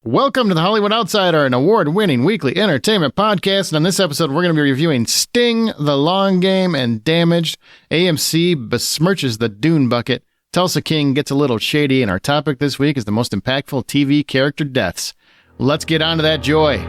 Welcome to the Hollywood Outsider, an award-winning weekly entertainment podcast. And on this episode, we're going to be reviewing Sting, The Long Game, and Damaged. AMC besmirches the Dune bucket. Tulsa King gets a little shady, and our topic this week is the most impactful TV character deaths. Let's get on to that joy.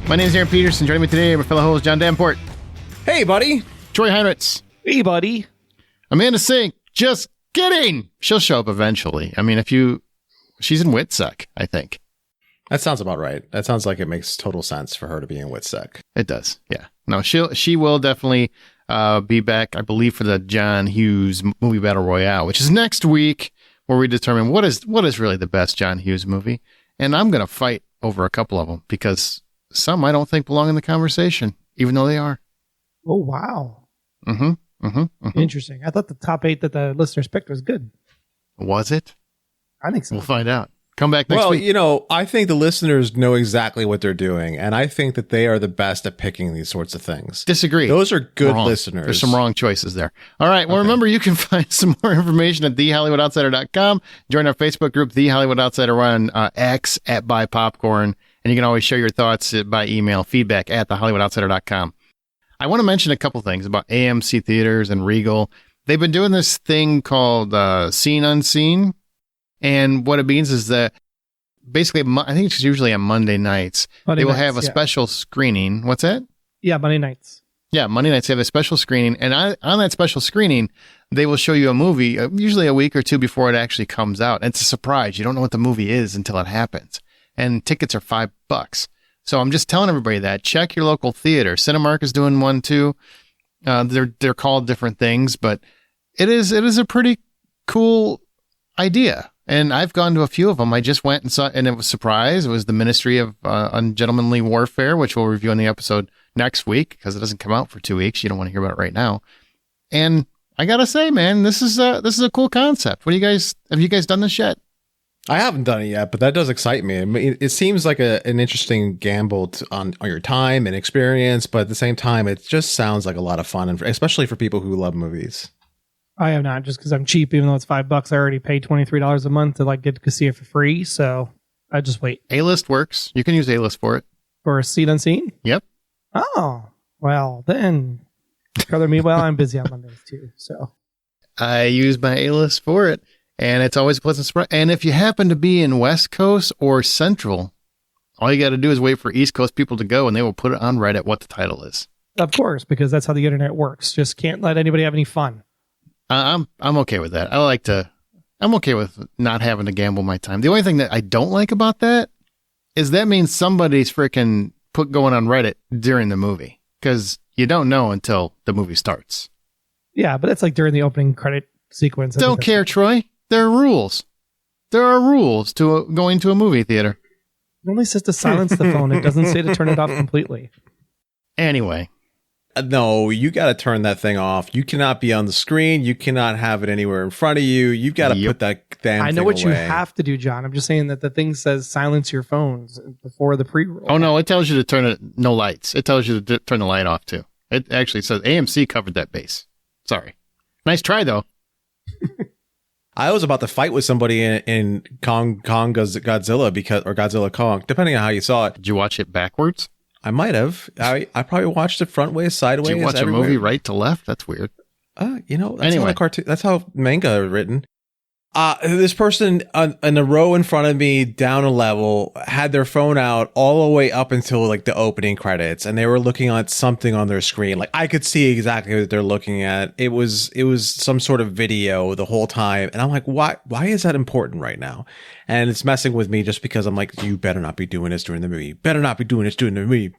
My name is Aaron Peterson. Joining me today, my fellow host, John Danport. Hey, buddy. Troy Heinrichs. Hey, buddy. Amanda Sink. Just kidding. She'll show up eventually. I mean, she's in Witsuck, I think. That sounds about right. That sounds like it makes total sense for her to be in Witsuck. It does. Yeah. No, she will definitely be back, I believe, for the John Hughes movie Battle Royale, which is next week, where we determine what is really the best John Hughes movie. And I'm going to fight over a couple of them because some I don't think belong in the conversation, even though they are. Oh, wow. Interesting. I thought the top 8 that the listeners picked was good. Was it? I think so. We'll find out. Come back next week. Well, you know, I think the listeners know exactly what they're doing, and I think that they are the best at picking these sorts of things. Disagree. Those are good wrong. listeners. There's some wrong choices there. All right. Well, Remember, you can find some more information at thehollywoodoutsiders.com. Join our Facebook group, The Hollywood Outsider, on X at Buy Popcorn. And you can always share your thoughts by email, feedback at thehollywoodoutsiders.com. I want to mention a couple things about AMC Theaters and Regal. They've been doing this thing called Seen Unseen. And what it means is that basically, I think it's usually on Monday nights, they will have a special screening. What's that? Yeah, Monday nights. Yeah, Monday nights they have a special screening. And on that special screening, they will show you a movie, usually a week or two before it actually comes out. And it's a surprise. You don't know what the movie is until it happens. And tickets are $5. So I'm just telling everybody that. Check your local theater. Cinemark is doing one too. They're called different things, but it is a pretty cool idea. And I've gone to a few of them. I just went and saw, and it was a surprise. It was the Ministry of Ungentlemanly Warfare, which we'll review in the episode next week because it doesn't come out for 2 weeks. You don't want to hear about it right now. And I gotta say, man, this is a cool concept. Have you guys done this yet? I haven't done it yet, but that does excite me. I mean, it seems like an interesting gamble on your time and experience, but at the same time, it just sounds like a lot of fun, and especially for people who love movies. I have not, just because I'm cheap, even though it's $5. I already paid $23 a month to get to see it for free, so I just wait. A-List works. You can use A-List for it. For a Seen Unseen? Yep. Oh, well, then color me while I'm busy on Mondays too, so. I use my A-List for it. And it's always a pleasant surprise. And if you happen to be in West Coast or Central, all you got to do is wait for East Coast people to go, and they will put it on Reddit what the title is. Of course, because that's how the internet works. Just can't let anybody have any fun. I'm okay with that. I'm okay with not having to gamble my time. The only thing that I don't like about that is that means somebody's freaking going on Reddit during the movie, because you don't know until the movie starts. Yeah, but it's like during the opening credit sequence. Don't care, Troy. There are rules. There are rules to going to a movie theater. It only says to silence the phone. It doesn't say to turn it off completely. Anyway. No, you got to turn that thing off. You cannot be on the screen. You cannot have it anywhere in front of you. You've got to put that damn thing away. I know what you have to do, John. I'm just saying that the thing says silence your phones before the pre-roll. Oh, no, it tells you to turn it, no lights. It tells you to turn the light off, too. It actually says AMC covered that base. Sorry. Nice try, though. I was about to fight with somebody in Kong Godzilla or Godzilla Kong, depending on how you saw it. Did you watch it backwards? I might have. I probably watched it front ways, sideways. Did you watch everywhere. A movie right to left? That's weird. That's how the cartoon. That's how manga are written. This person in a row in front of me, down a level, had their phone out all the way up until like the opening credits, and they were looking at something on their screen. Like I could see exactly what they're looking at. It was some sort of video the whole time, and I'm like, why is that important right now? And it's messing with me just because I'm like, you better not be doing this during the movie. Better not be doing this during the movie.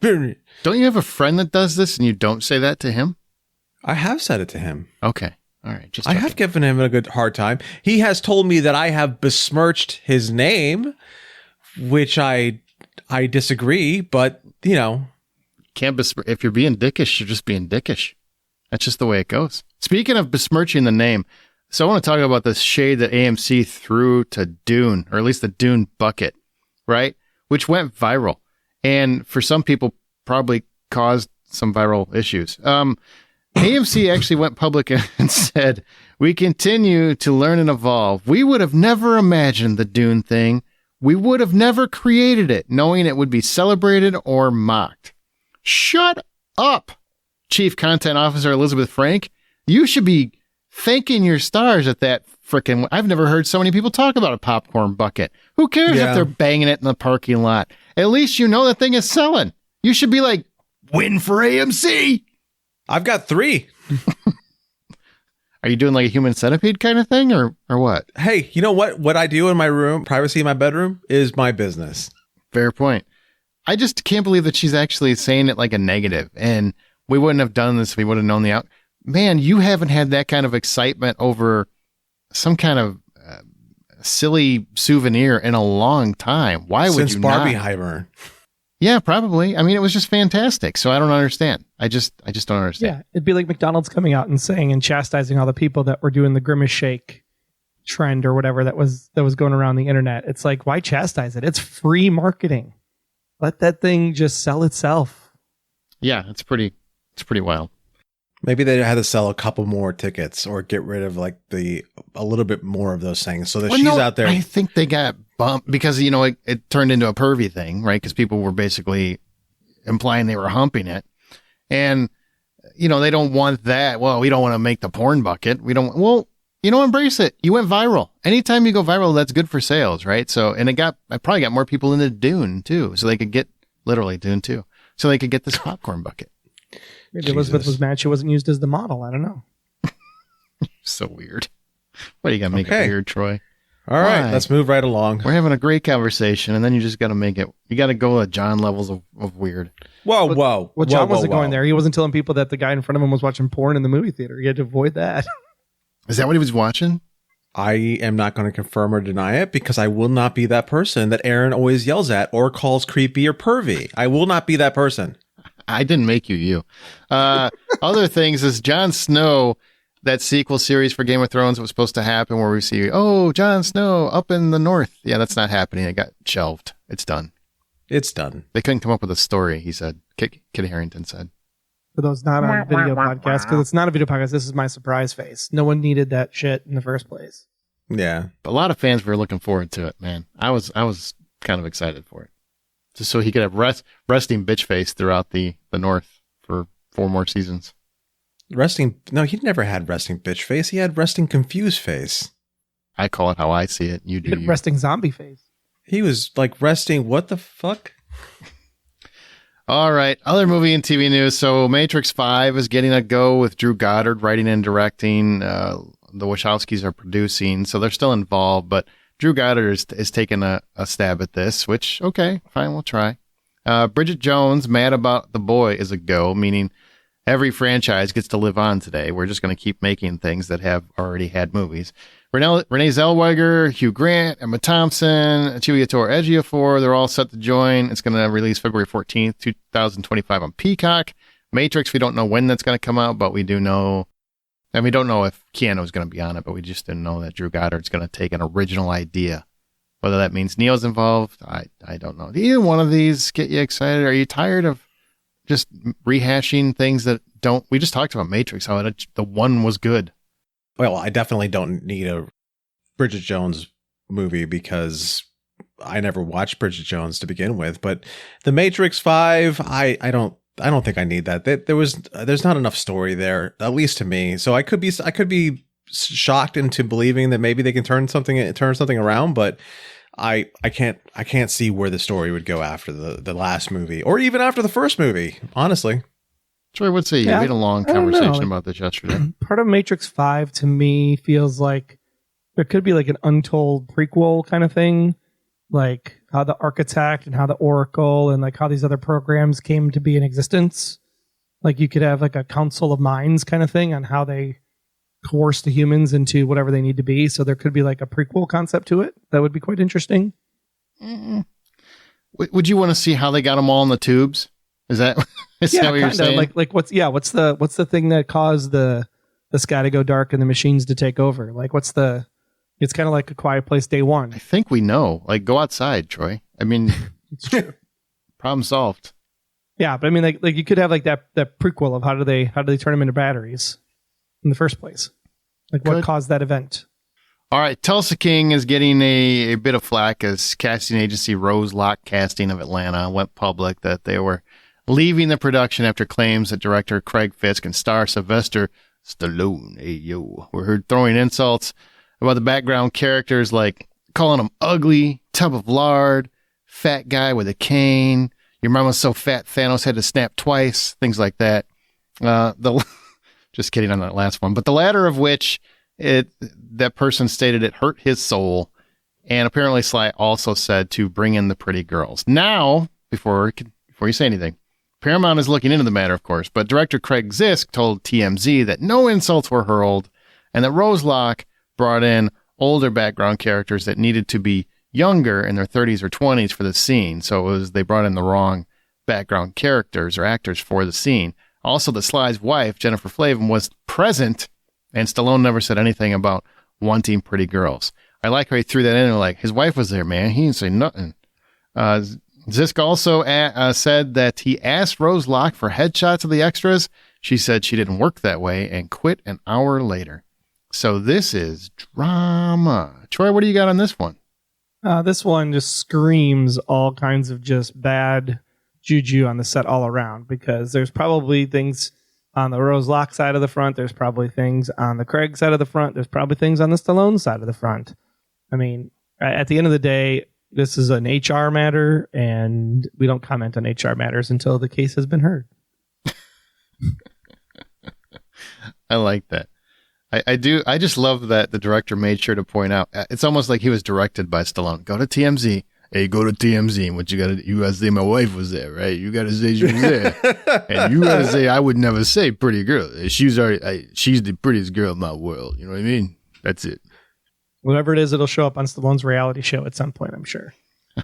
Don't you have a friend that does this, and you don't say that to him? I have said it to him. Okay. All right. I have given him a good hard time. He has told me that I have besmirched his name, which I disagree, but you know, can't if you're being dickish, you're just being dickish. That's just the way it goes. Speaking of besmirching the name, so I want to talk about the shade that AMC threw to Dune, or at least the Dune bucket, right? Which went viral. And for some people, probably caused some viral issues. AMC actually went public and said, "We continue to learn and evolve. We would have never imagined the Dune thing. We would have never created it, knowing it would be celebrated or mocked." Shut up, Chief Content Officer Elizabeth Frank. You should be thanking your stars at that frickin'. I've never heard so many people talk about a popcorn bucket. Who cares if they're banging it in the parking lot? At least you know the thing is selling. You should be like, win for AMC. I've got 3. Are you doing like a human centipede kind of thing or what? Hey, you know what? What I do in my room, privacy in my bedroom, is my business. Fair point. I just can't believe that she's actually saying it like a negative. And we wouldn't have done this if we would have known the out. Man, you haven't had that kind of excitement over some kind of silly souvenir in a long time. Why would you not? Since Barbieheimer. Yeah, probably. I mean, it was just fantastic. So I don't understand. I just don't understand. Yeah, it'd be like McDonald's coming out and saying and chastising all the people that were doing the grimace shake trend or whatever that was going around the internet. It's like, why chastise it? It's free marketing. Let that thing just sell itself. Yeah, it's pretty wild. Maybe they had to sell a couple more tickets or get rid of like a little bit more of those things so that she's out there. I think they got bumped because, it turned into a pervy thing, right? Because people were basically implying they were humping it. And, they don't want that. Well, we don't want to make the porn bucket. We don't. Well, embrace it. You went viral. Anytime you go viral, that's good for sales, right? So, and I probably got more people into Dune too. So they could get literally Dune too. So they could get this popcorn bucket. Maybe Elizabeth was mad she wasn't used as the model. I don't know. So weird. What, you got to make it weird, Troy? All right, let's move right along. We're having a great conversation, and then you just got to make it. You got to go at John levels of weird. Whoa. Well, John wasn't going there. He wasn't telling people that the guy in front of him was watching porn in the movie theater. He had to avoid that. Is that what he was watching? I am not going to confirm or deny it because I will not be that person that Aaron always yells at or calls creepy or pervy. I will not be that person. I didn't make you. Other things is Jon Snow, that sequel series for Game of Thrones that was supposed to happen where we see, Jon Snow up in the north. Yeah, that's not happening. It got shelved. It's done. It's done. They couldn't come up with a story, he said. Kit Harington said. For those not on video podcast, because it's not a video podcast, this is my surprise face. No one needed that shit in the first place. Yeah. But a lot of fans were looking forward to it, man. I was kind of excited for it. Just so he could have resting bitch face throughout the North for 4 more seasons. No, he never had resting bitch face. He had resting confused face. I call it how I see it. You do. Resting zombie face. He was like resting. What the fuck? All right. Other movie and TV news. So Matrix 5 is getting a go with Drew Goddard writing and directing. The Wachowskis are producing, so they're still involved, but Drew Goddard is taking a stab at this, which, okay, fine, we'll try. Bridget Jones, Mad About the Boy is a go, meaning every franchise gets to live on today. We're just going to keep making things that have already had movies. Renee Zellweger, Hugh Grant, Emma Thompson, Chiwetel Ejiofor, they're all set to join. It's going to release February 14th, 2025 on Peacock. Matrix, we don't know when that's going to come out, but we do know. And we don't know if Keanu is going to be on it, but we just didn't know that Drew Goddard's going to take an original idea. Whether that means Neo's involved, I don't know. Do either one of these get you excited? Are you tired of just rehashing things that don't? We just talked about Matrix, how the one was good. Well, I definitely don't need a Bridget Jones movie because I never watched Bridget Jones to begin with. But the Matrix 5, I don't think I need that. There's not enough story there, at least to me. So I could be shocked into believing that maybe they can turn something around, but I can't see where the story would go after the last movie or even after the first movie, honestly. Troy, what's it? We had a long conversation about this yesterday. Part of Matrix 5 to me feels like there could be like an untold prequel kind of thing, like how the Architect and how the Oracle and like how these other programs came to be in existence. Like you could have like a council of minds kind of thing on how they coerce the humans into whatever they need to be. So there could be like a prequel concept to it. That would be quite interesting. Would you want to see how they got them all in the tubes? Is that is that what you're saying? Like what's the thing that caused the sky to go dark and the machines to take over? Like it's kind of like A Quiet Place Day One. I think we know. Like, go outside, Troy. I mean, It's true. problem solved. Yeah, but I mean, like you could have like that prequel of how do they turn them into batteries in the first place? Like what caused that event? All right, Tulsa King is getting a bit of flack as casting agency Rose Lock Casting of Atlanta went public that they were leaving the production after claims that director Craig Fisk and star Sylvester Stallone, were heard throwing insults about the background characters, like calling them ugly, tub of lard, fat guy with a cane, your mom was so fat Thanos had to snap twice, things like that. Just kidding on that last one. But the latter of which, that person stated it hurt his soul. And apparently Sly also said to bring in the pretty girls. Now, before you say anything, Paramount is looking into the matter, of course, but director Craig Zisk told TMZ that no insults were hurled and that Roselock brought in older background characters that needed to be younger in their 30s or 20s for the scene. So they brought in the wrong background characters or actors for the scene. Also, the Sly's wife, Jennifer Flavin, was present, and Stallone never said anything about wanting pretty girls. I like how he threw that in, like, his wife was there, man. He didn't say nothing. Zisk also said that he asked Rose Locke for headshots of the extras. She said she didn't work that way and quit an hour later. So this is drama. Troy, what do you got on this one? This one just screams all kinds of just bad juju on the set all around, because there's probably things on the Rose Locke side of the front. There's probably things on the Craig side of the front. There's probably things on the Stallone side of the front. I mean, at the end of the day, this is an HR matter, and we don't comment on HR matters until the case has been heard. I like that. I do. I just love that the director made sure to point out. It's almost like he was directed by Stallone. Go to TMZ. Hey, go to TMZ. What you gotta say my wife was there, right? You gotta say she was there. And you gotta say I would never say pretty girl. She's the prettiest girl in my world. You know what I mean? That's it. Whatever it is, it'll show up on Stallone's reality show at some point, I'm sure.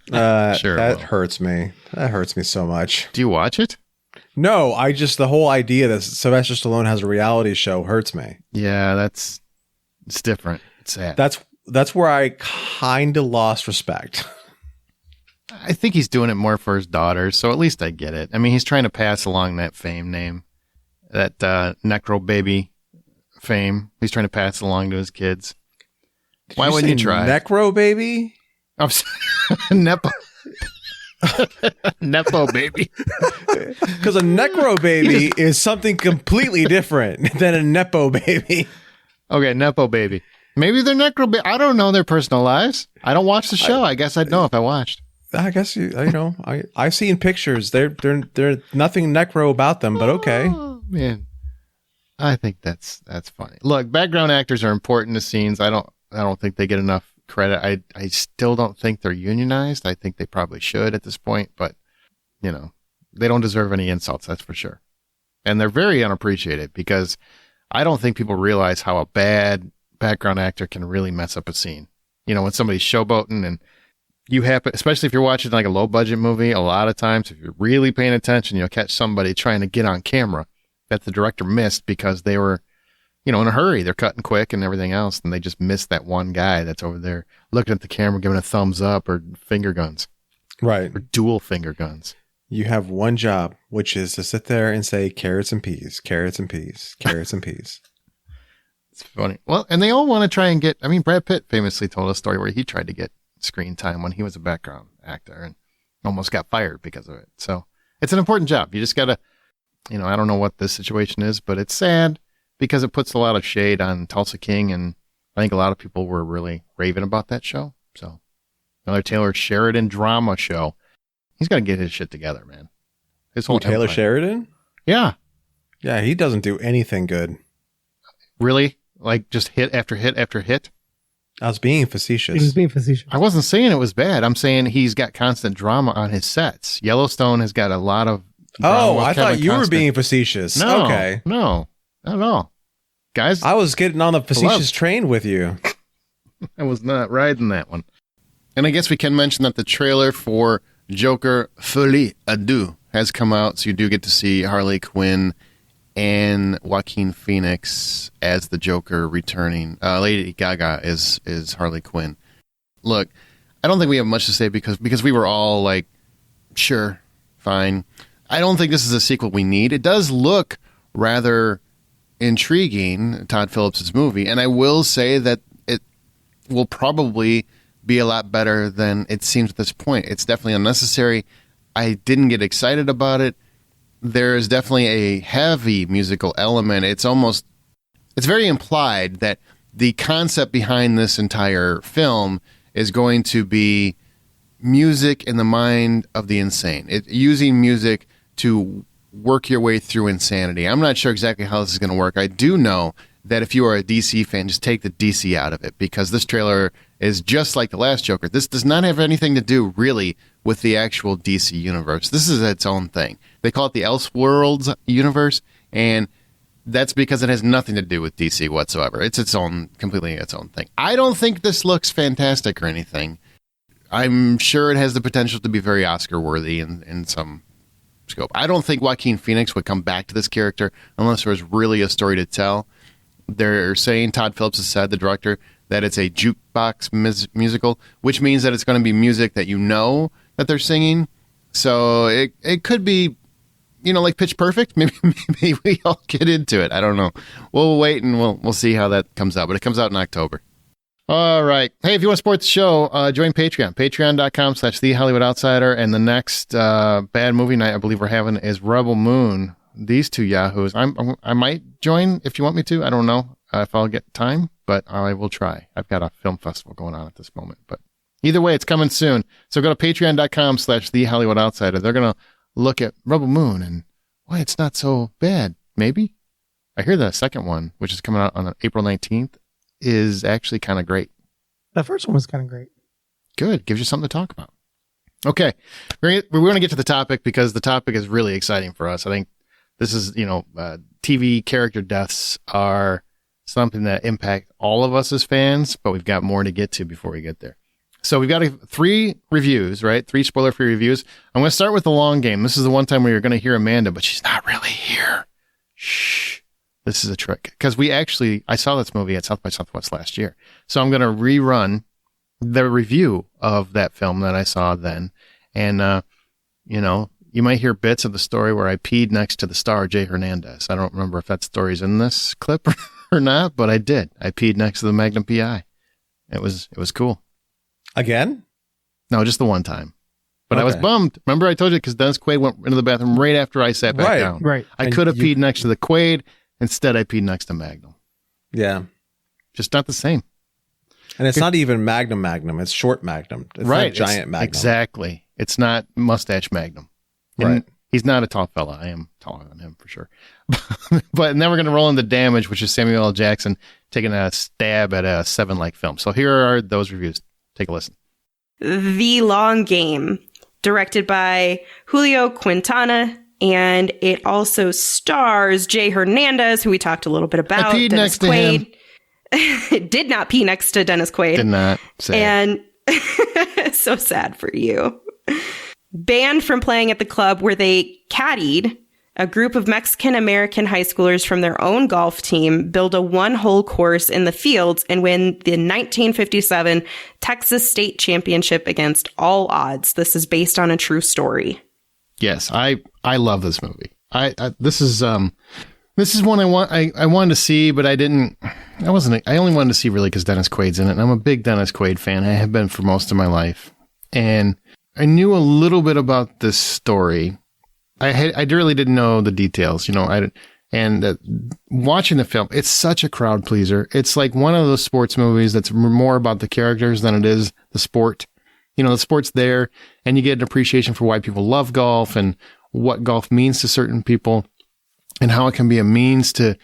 Sure. That hurts me. That hurts me so much. Do you watch it? No, the whole idea that Sylvester Stallone has a reality show hurts me. Yeah, it's different. It's sad. That's where I kind of lost respect. I think he's doing it more for his daughters, so at least I get it. I mean, he's trying to pass along that fame name, that Necro Baby fame. He's trying to pass it along to his kids. Why wouldn't you try? Necro Baby? I'm sorry. Nepo. Nepo Baby. Because a Necro Baby is something completely different than a Nepo Baby. Okay, Nepo Baby. Maybe they're Necro Baby. I don't know their personal lives. I don't watch the show. I guess I'd know if I watched. I guess I've seen pictures. They're nothing necro about them, but okay. Oh, man, I think that's funny. Look, background actors are important to scenes. I don't think they get enough credit. I still don't think they're unionized. I think they probably should at this point, but they don't deserve any insults. That's for sure. And they're very unappreciated, because I don't think people realize how a bad background actor can really mess up a scene. When somebody's showboating and you happen, especially if you're watching like a low budget movie, a lot of times if you're really paying attention, you'll catch somebody trying to get on camera that the director missed because they were, in a hurry. They're cutting quick and everything else, and they just missed that one guy that's over there looking at the camera, giving a thumbs up or finger guns. Right. Or dual finger guns. You have one job, which is to sit there and say carrots and peas, carrots and peas, carrots and peas. It's funny. Well, and they all want to try and get, Brad Pitt famously told a story where he tried to get screen time when he was a background actor and almost got fired because of it. So it's an important job. You just got to, I don't know what this situation is, but it's sad because it puts a lot of shade on Tulsa King. And I think a lot of people were really raving about that show. So another Taylor Sheridan drama show. He's got to get his shit together, man. His whole Taylor empire. Sheridan? Yeah. Yeah. He doesn't do anything good. Really? Like just hit after hit after hit? I was being facetious. He was being facetious. I wasn't saying it was bad. I'm saying he's got constant drama on his sets. Yellowstone has got a lot of drama. Oh, I thought you were being facetious. No, okay. No, not at all. Guys, I was getting on the facetious train with you. I was not riding that one. And I guess we can mention that the trailer for Joker Folie à Deux has come out, so you do get to see Harley Quinn and Joaquin Phoenix as the Joker returning. Lady Gaga is Harley Quinn. Look, I don't think we have much to say because we were all like, sure, fine. I don't think this is a sequel we need. It does look rather intriguing, Todd Phillips' movie, and I will say that it will probably be a lot better than it seems at this point. It's definitely unnecessary. I didn't get excited about it. There is definitely a heavy musical element. It's very implied that the concept behind this entire film is going to be music in the mind of the insane. Using music to work your way through insanity. I'm not sure exactly how this is going to work. I do know that if you are a DC fan, just take the DC out of it, because this trailer is just like the last Joker. This does not have anything to do really with the actual DC universe. This is its own thing. They call it the Elseworlds universe, and that's because it has nothing to do with DC whatsoever. It's completely its own thing. I don't think this looks fantastic or anything. I'm sure it has the potential to be very Oscar-worthy in some scope. I don't think Joaquin Phoenix would come back to this character unless there was really a story to tell. They're saying, Todd Phillips has said, the director, that it's a jukebox musical, which means that it's going to be music that you know that they're singing. So it could be, like Pitch Perfect. Maybe we all get into it. I don't know. We'll wait and we'll see how that comes out. But it comes out in October. All right. Hey, if you want to support the show, join Patreon. Patreon.com/TheHollywoodOutsider. And the next bad movie night I believe we're having is Rebel Moon. These two yahoos. I might join if you want me to. I don't know if I'll get time, but I will try. I've got a film festival going on at this moment. But either way, it's coming soon. So go to Patreon.com/TheHollywoodOutsider. They're going to look at Rebel Moon and why it's not so bad. Maybe. I hear the second one, which is coming out on April 19th, is actually kind of great. The first one was kind of great. Good. Gives you something to talk about. Okay. We're going to get to the topic because the topic is really exciting for us. I think this is, TV character deaths are something that impact all of us as fans, but we've got more to get to before we get there. So we've got 3 reviews, right? 3 spoiler-free reviews. I'm going to start with the long game. This is the one time where you're going to hear Amanda, but she's not really here. Shh. This is a trick. Because I saw this movie at South by Southwest last year. So I'm going to rerun the review of that film that I saw then. And, you might hear bits of the story where I peed next to the star, Jay Hernandez. I don't remember if that story's in this clip or not, but I did. I peed next to the Magnum PI. It was cool. Again? No, just the one time. But okay. I was bummed. Remember I told you because Dennis Quaid went into the bathroom right after I sat back down. Right. I could have peed next to the Quaid. Instead, I peed next to Magnum. Yeah. Just not the same. And it's not even Magnum. It's short Magnum. It's not giant Magnum. Exactly. It's not mustache Magnum. And right. He's not a tall fella. I am taller than him for sure. But then we're going to roll into Damage, which is Samuel L. Jackson taking a stab at a Seven-like film. So here are those reviews. Take a listen. The Long Game, directed by Julio Quintana, and it also stars Jay Hernandez, who we talked a little bit about. I peed Dennis next Quaid. To him. Did not pee next to Dennis Quaid. Did not. Sad. And so sad for you. Banned from playing at the club where they caddied, a group of Mexican-American high schoolers from their own golf team build a one-hole course in the fields and win the 1957 Texas State Championship against all odds. This is based on a true story. Yes, I love this movie. This is one I wanted to see, but I only wanted to see really because Dennis Quaid's in it. And I'm a big Dennis Quaid fan. I have been for most of my life. And I knew a little bit about this story. I really didn't know the details, watching the film, it's such a crowd pleaser. It's like one of those sports movies that's more about the characters than it is the sport. The sport's there and you get an appreciation for why people love golf and what golf means to certain people and how it can be a means to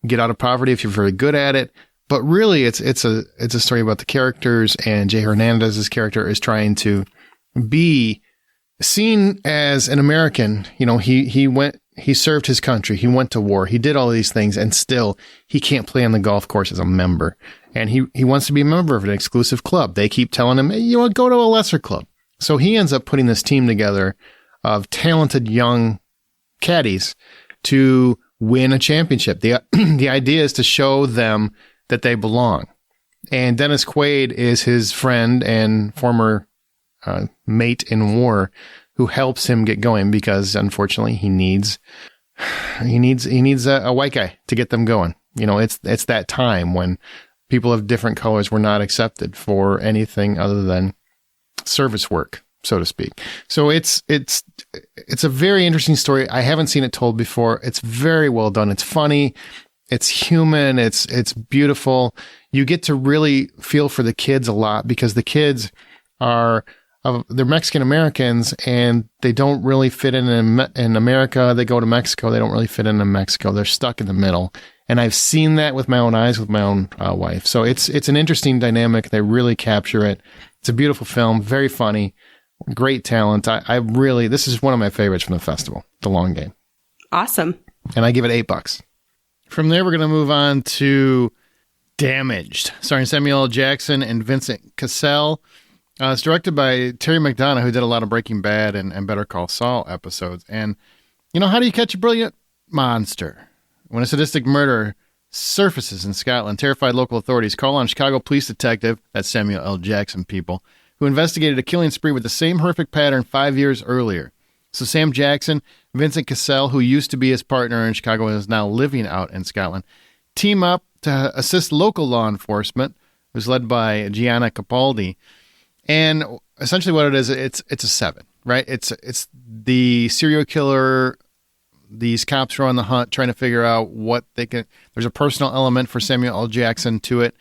get out of poverty if you're very good at it. But really it's a story about the characters, and Jay Hernandez's character is trying to be seen as an American. He served his country. He went to war. He did all these things, and still he can't play on the golf course as a member. And he wants to be a member of an exclusive club. They keep telling him, hey, go to a lesser club. So he ends up putting this team together of talented young caddies to win a championship. The idea is to show them that they belong. And Dennis Quaid is his friend and former mate in war who helps him get going because, unfortunately, he needs a white guy to get them going. You know, it's that time when people of different colors were not accepted for anything other than service work, so to speak. So it's a very interesting story. I haven't seen it told before. It's very well done. It's funny. It's human. It's beautiful. You get to really feel for the kids a lot because the kids they're Mexican Americans and they don't really fit in America. They go to Mexico. They don't really fit in Mexico. They're stuck in the middle. And I've seen that with my own eyes with my own wife. So it's an interesting dynamic. They really capture it. It's a beautiful film, very funny, great talent. This is one of my favorites from the festival, The Long Game. Awesome. And I give it $8. From there, we're going to move on to Damaged, starring Samuel L. Jackson and Vincent Cassel. It's directed by Terry McDonough, who did a lot of Breaking Bad and Better Call Saul episodes. And, how do you catch a brilliant monster? When a sadistic murder surfaces in Scotland, terrified local authorities call on Chicago police detective, that's Samuel L. Jackson people, who investigated a killing spree with the same horrific pattern 5 years earlier. So Sam Jackson, Vincent Cassel, who used to be his partner in Chicago and is now living out in Scotland, team up to assist local law enforcement, who's led by Gianna Capaldi. And essentially what it is, it's a 7, right? It's the serial killer. These cops are on the hunt trying to figure out what they can. There's a personal element for Samuel L. Jackson to it,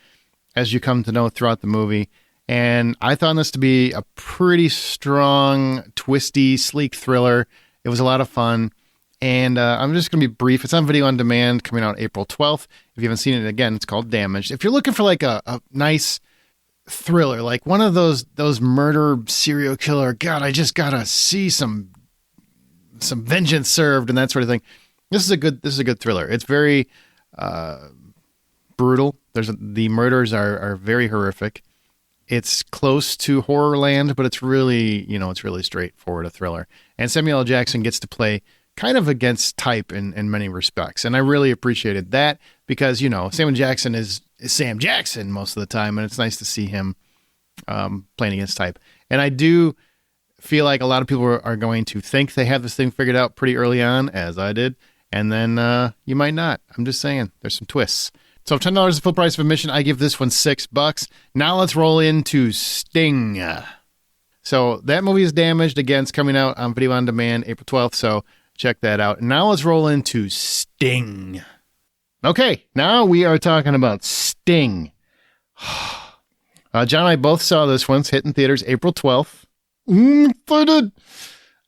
as you come to know throughout the movie. And I found this to be a pretty strong, twisty, sleek thriller. It was a lot of fun. And I'm just going to be brief. It's on video on demand, coming out April 12th. If you haven't seen it, again, it's called Damaged. If you're looking for like a nice thriller, like one of those murder serial killer, God, I just got to see some vengeance served and that sort of thing. This is a good thriller. It's very brutal. The murders are very horrific. It's close to Horrorland, but it's really straightforward, a thriller. And Samuel L. Jackson gets to play kind of against type in many respects. And I really appreciated that because, Samuel Jackson is Sam Jackson most of the time. And it's nice to see him playing against type. And I do feel like a lot of people are going to think they have this thing figured out pretty early on, as I did. And then you might not. I'm just saying there's some twists. So $10 is the full price of admission. I give this one $6. Now let's roll into Sting. So that movie is Damaged. Again, it's coming out on video on demand April 12th. So check that out. Now let's roll into Sting. Okay, now we are talking about Sting. John and I both saw this one. It's hitting theaters April 12th.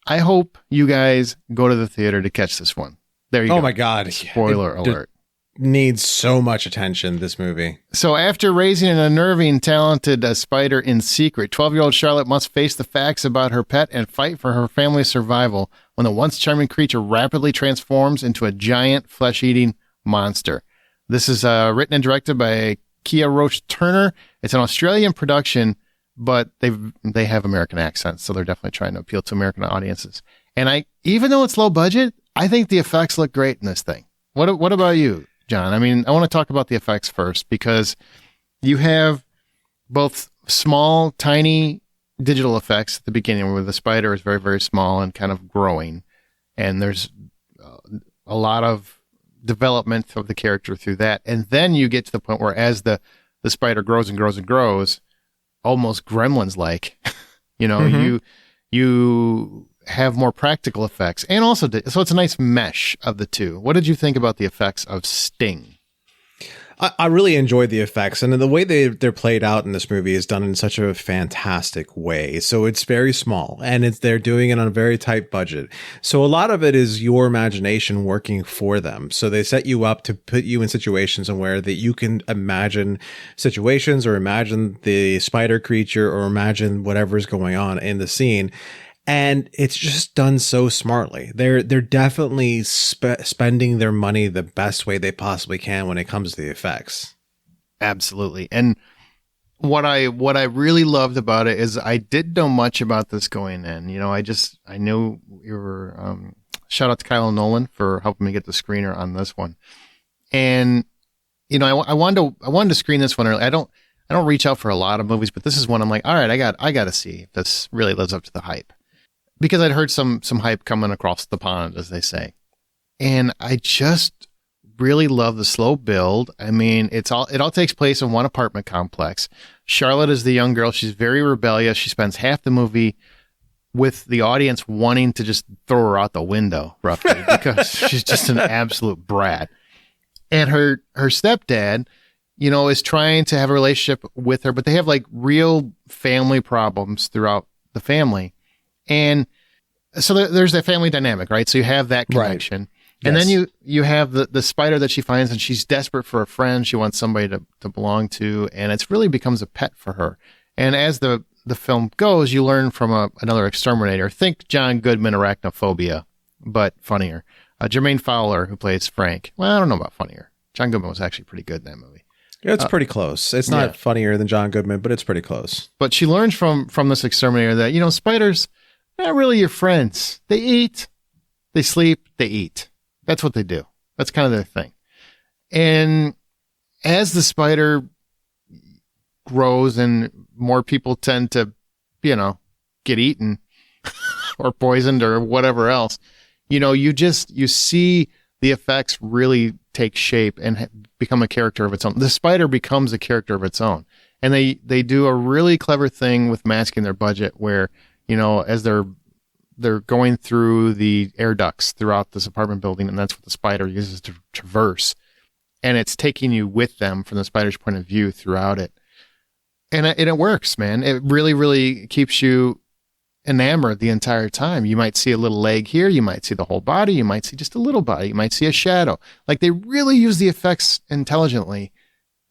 I hope you guys go to the theater to catch this one. There you go. Oh my God. Spoiler alert. Needs so much attention, this movie. So after raising an unnerving, talented spider in secret, 12-year-old Charlotte must face the facts about her pet and fight for her family's survival when the once charming creature rapidly transforms into a giant flesh-eating monster. This is written and directed by Kia Roach Turner. It's an Australian production, but they have American accents, so they're definitely trying to appeal to American audiences. And even though it's low budget, I think the effects look great in this thing. What about you, John? I mean, I want to talk about the effects first because you have both small, tiny digital effects at the beginning where the spider is very, very small and kind of growing. And there's a lot of development of the character through that. And then you get to the point where as the spider grows and grows and grows, almost Gremlins-like, you have more practical effects. And also, so it's a nice mesh of the two. What did you think about the effects of Sting? I really enjoyed the effects, and the way they're played out in this movie is done in such a fantastic way. So it's very small, and they're doing it on a very tight budget. So a lot of it is your imagination working for them. So they set you up to put you in situations where that you can imagine situations, or imagine the spider creature, or imagine whatever's going on in the scene. And it's just done so smartly. They're definitely spending their money the best way they possibly can when it comes to the effects. Absolutely. And what I really loved about it is I didn't know much about this going in. You know, I knew you were, shout out to Kyle Nolan for helping me get the screener on this one. And, you know, I wanted to screen this one early. I don't reach out for a lot of movies, but this is one I'm like, all right, I got to see if this really lives up to the hype, because I'd heard some hype coming across the pond, as they say. And I just really love the slow build. I mean, it all takes place in one apartment complex. Charlotte is the young girl. She's very rebellious. She spends half the movie with the audience wanting to just throw her out the window, roughly, because she's just an absolute brat. And her stepdad, you know, is trying to have a relationship with her, but they have like real family problems throughout the family. And so there's that family dynamic, right? So you have that connection. Right. And then you have the spider that she finds, and she's desperate for a friend. She wants somebody to belong to, and it's really becomes a pet for her. And as the film goes, you learn from another exterminator. Think John Goodman Arachnophobia, but funnier. Jermaine Fowler, who plays Frank. Well, I don't know about funnier. John Goodman was actually pretty good in that movie. Yeah, it's pretty close. It's not funnier than John Goodman, but it's pretty close. But she learns from this exterminator that, you know, spiders, not really your friends. They eat, they sleep, they eat. That's what they do. That's kind of their thing. And as the spider grows and more people tend to, you know, get eaten or poisoned or whatever else, you know, you see the effects really take shape and become a character of its own. The spider becomes a character of its own. And they do a really clever thing with masking their budget where, you know, as they're going through the air ducts throughout this apartment building, and that's what the spider uses to traverse. And it's taking you with them from the spider's point of view throughout it. And it works, man. It really, really keeps you enamored the entire time. You might see a little leg here. You might see the whole body. You might see just a little body. You might see a shadow. Like, they really use the effects intelligently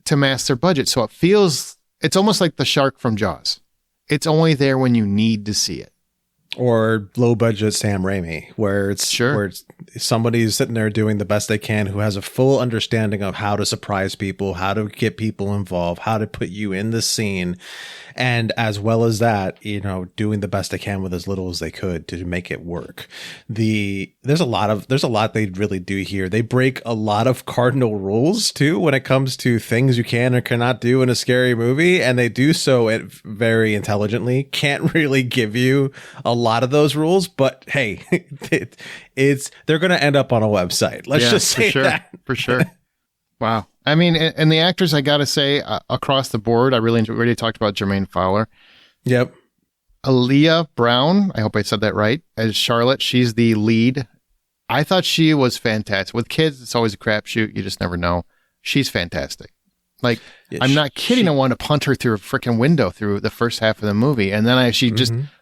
to mask their budget. So it's almost like the shark from Jaws. It's only there when you need to see it. Or low budget Sam Raimi, where it's somebody's sitting there doing the best they can, who has a full understanding of how to surprise people, how to get people involved, how to put you in the scene. And as well as that, you know, doing the best they can with as little as they could to make it work. There's a lot they really do here. They break a lot of cardinal rules too when it comes to things you can or cannot do in a scary movie. And they do so very intelligently. Can't really give you a lot of those rules, but hey, they're going to end up on a website. Let's just say that. For sure. Wow. I mean, and the actors, I got to say, across the board, I really enjoyed. We already talked about Jermaine Fowler. Yep. Aaliyah Brown, I hope I said that right, as Charlotte. She's the lead. I thought she was fantastic. With kids, it's always a crapshoot. You just never know. She's fantastic. Like, I'm not kidding. I want to punt her through a freaking window through the first half of the movie. And then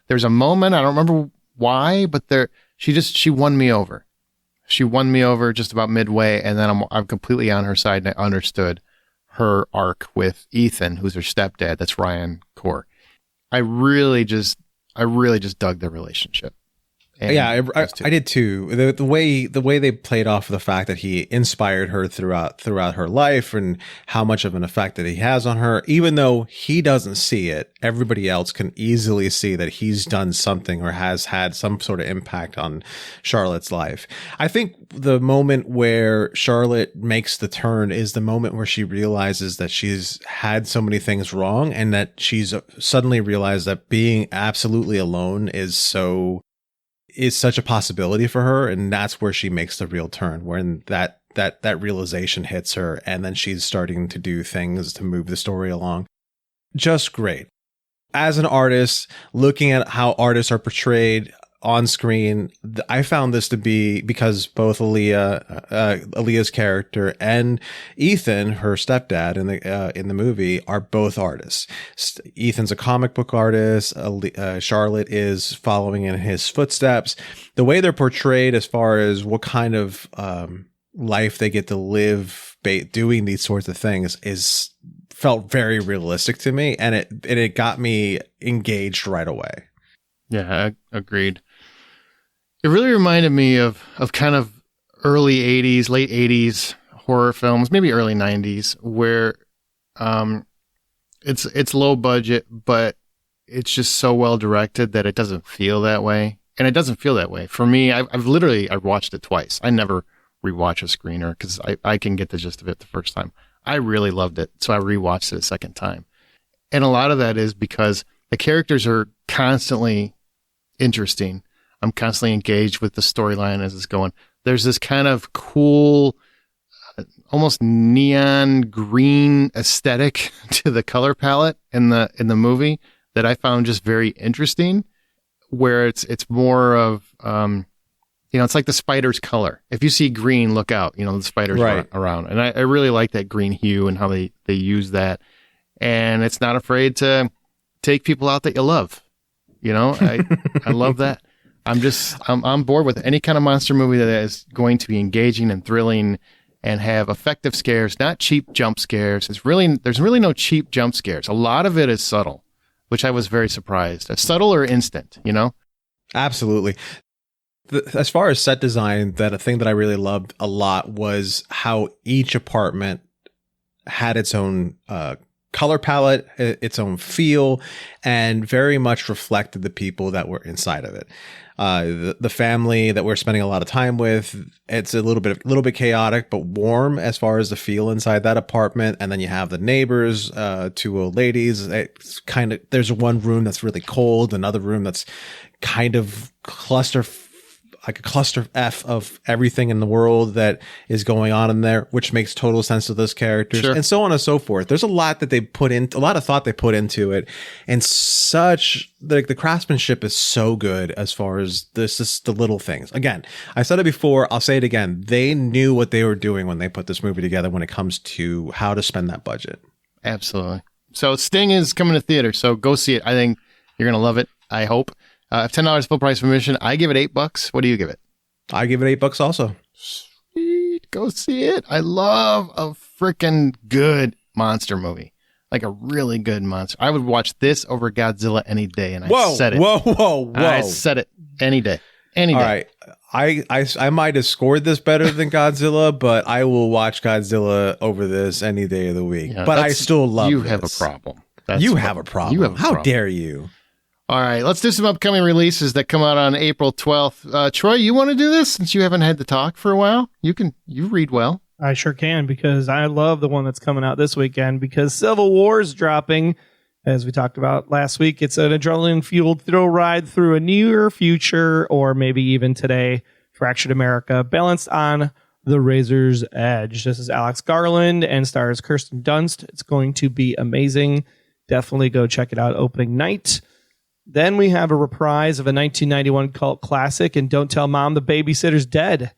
there's a moment, I don't remember why, but she won me over. She won me over just about midway, and then I'm completely on her side, and I understood her arc with Ethan, who's her stepdad. That's Ryan Core. I really just dug their relationship. And yeah, I did too. The way they played off the fact that he inspired her throughout her life and how much of an effect that he has on her, even though he doesn't see it, everybody else can easily see that he's done something or has had some sort of impact on Charlotte's life. I think the moment where Charlotte makes the turn is the moment where she realizes that she's had so many things wrong, and that she's suddenly realized that being absolutely alone is such a possibility for her. And that's where she makes the real turn, when that realization hits her, and then she's starting to do things to move the story along. Just great. As an artist, looking at how artists are portrayed on screen, I found this to be, because both Aaliyah's character and Ethan, her stepdad in the movie, are both artists. Ethan's a comic book artist. Charlotte is following in his footsteps. The way they're portrayed, as far as what kind of life they get to live doing these sorts of things, felt very realistic to me, and it got me engaged right away. Yeah, agreed. It really reminded me of kind of early 80s, late 80s horror films, maybe early 90s, where It's low budget, but it's just so well directed that it doesn't feel that way. And it doesn't feel that way. For me, I've watched it twice. I never rewatch a screener because I can get the gist of it the first time. I really loved it, so I rewatched it a second time. And a lot of that is because the characters are constantly interesting. I'm constantly engaged with the storyline as it's going. There's this kind of cool, almost neon green aesthetic to the color palette in the movie that I found just very interesting, where it's more of, it's like the spider's color. If you see green, look out, the spider's around. And I really like that green hue and how they use that. And it's not afraid to take people out that you love. I love that. I'm on board with any kind of monster movie that is going to be engaging and thrilling and have effective scares, not cheap jump scares. There's really no cheap jump scares. A lot of it is subtle, which I was very surprised. Subtle or instant, Absolutely. As far as set design, a thing that I really loved a lot was how each apartment had its own color palette, its own feel, and very much reflected the people that were inside of it. The family that we're spending a lot of time with, it's a little bit chaotic, but warm as far as the feel inside that apartment. And then you have the neighbors, two old ladies. It's kind of, there's one room that's really cold, another room that's kind of like a cluster F of everything in the world that is going on in there, which makes total sense to those characters, and so on and so forth. There's a lot that a lot of thought they put into it, and the craftsmanship is so good as far as the little things. Again, I said it before, I'll say it again. They knew what they were doing when they put this movie together when it comes to how to spend that budget. Absolutely. So Sting is coming to theater, so go see it. I think you're going to love it, I hope. $10 full price admission. I give it $8. What do you give it? I give it $8 also. Sweet. Go see it. I love a freaking good monster movie. Like a really good monster. I would watch this over Godzilla any day, and I said it. Whoa. I said it any day. Any day. All right. I might have scored this better than Godzilla, but I will watch Godzilla over this any day of the week. Yeah, but I still love you this. Have a problem. You have a problem. How dare you? All right, let's do some upcoming releases that come out on April 12th. Troy, you want to do this since you haven't had to talk for a while? You read well. I sure can, because I love the one that's coming out this weekend, because Civil War's dropping. As we talked about last week, it's an adrenaline-fueled thrill ride through a near future, or maybe even today, fractured America, balanced on the razor's edge. This is Alex Garland and stars Kirsten Dunst. It's going to be amazing. Definitely go check it out opening night. Then we have a reprise of a 1991 cult classic, and Don't Tell Mom the Babysitter's Dead.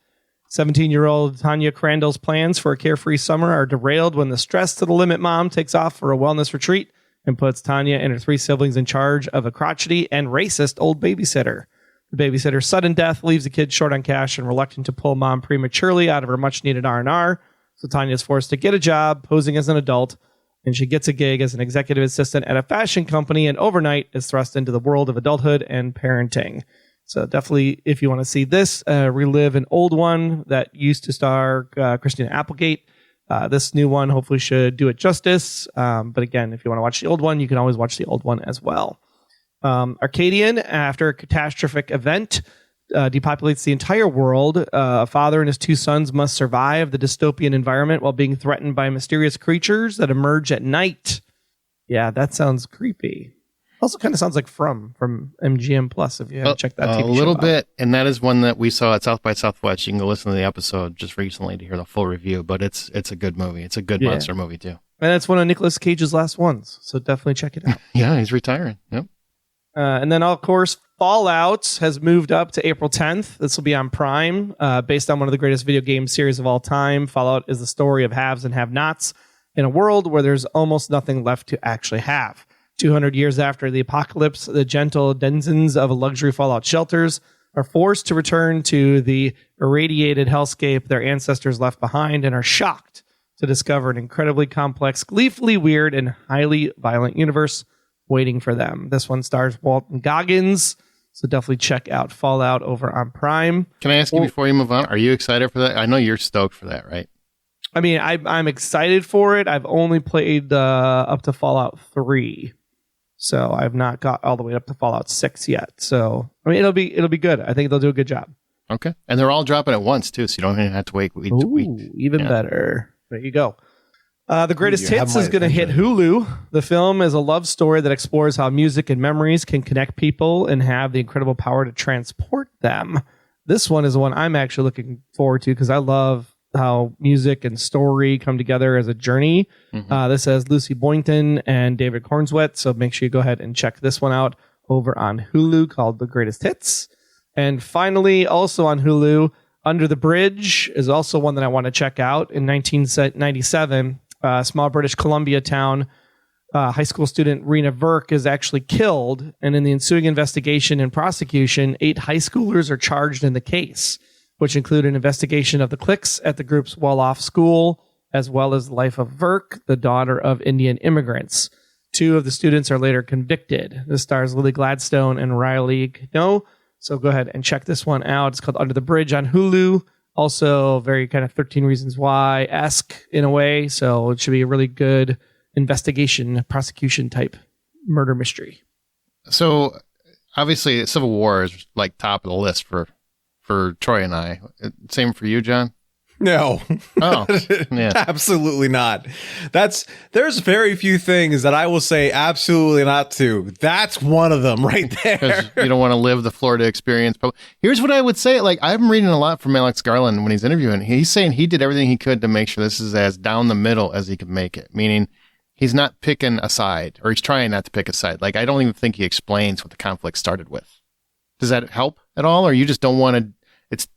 17-year-old Tanya Crandall's plans for a carefree summer are derailed when the stress-to-the-limit mom takes off for a wellness retreat and puts Tanya and her three siblings in charge of a crotchety and racist old babysitter. The babysitter's sudden death leaves the kids short on cash and reluctant to pull mom prematurely out of her much-needed R&R, so Tanya is forced to get a job posing as an adult, and she gets a gig as an executive assistant at a fashion company, and overnight is thrust into the world of adulthood and parenting. So definitely, if you want to see this, relive an old one that used to star Christina Applegate. This new one hopefully should do it justice. But again, if you want to watch the old one, you can always watch the old one as well. Arcadian, after a catastrophic event, depopulates the entire world. A father and his two sons must survive the dystopian environment while being threatened by mysterious creatures that emerge at night. Yeah, that sounds creepy. Also kind of sounds like From MGM Plus, if you haven't checked that TV show a little bit, and that is one that we saw at South by Southwest. You can go listen to the episode just recently to hear the full review, but it's a good movie. It's a good monster movie, too. And it's one of Nicolas Cage's last ones, so definitely check it out. Yeah, he's retiring. Yep. And then, of course, Fallout has moved up to April 10th. This will be on Prime. Based on one of the greatest video game series of all time, Fallout is the story of haves and have-nots in a world where there's almost nothing left to actually have. 200 years after the apocalypse, the gentle denizens of luxury Fallout shelters are forced to return to the irradiated hellscape their ancestors left behind, and are shocked to discover an incredibly complex, gleefully weird, and highly violent universe waiting for them. This one stars Walton Goggins, so definitely check out Fallout over on Prime. Can I ask you before you move on, are you excited for that? I know you're stoked for that, right? I mean, I'm excited for it. I've only played up to Fallout 3. So I've not got all the way up to Fallout 6 yet. So I mean, it'll be good. I think they'll do a good job. Okay, and they're all dropping at once too, so you don't even have to wait week to week. Even better. There you go. The Greatest Hits is going to hit Hulu. The film is a love story that explores how music and memories can connect people and have the incredible power to transport them. This one is the one I'm actually looking forward to because I love how music and story come together as a journey. This has Lucy Boynton and David Cornswet, so make sure you go ahead and check this one out over on Hulu called The Greatest Hits. And finally, also on Hulu, Under the Bridge is also one that I want to check out. In 1997, small British Columbia town, high school student Rena Verk is actually killed. And in the ensuing investigation and prosecution, 8 high schoolers are charged in the case, which include an investigation of the cliques at the group's well-off school, as well as the life of Verk, the daughter of Indian immigrants. 2 of the students are later convicted. This stars Lily Gladstone and Riley Keough. So go ahead and check this one out. It's called Under the Bridge on Hulu. Also very kind of 13 Reasons Why-esque in a way. So it should be a really good investigation, prosecution type murder mystery. So obviously Civil War is like top of the list for Troy and I. Same for you, John? No. Oh, yeah. Absolutely not. There's very few things that I will say absolutely not to. That's one of them right there. Because you don't want to live the Florida experience. But here's what I would say. Like, I'm reading a lot from Alex Garland when he's interviewing. He's saying he did everything he could to make sure this is as down the middle as he could make it. Meaning he's not picking a side, or he's trying not to pick a side. Like, I don't even think he explains what the conflict started with. Does that help at all? Or you just don't want to...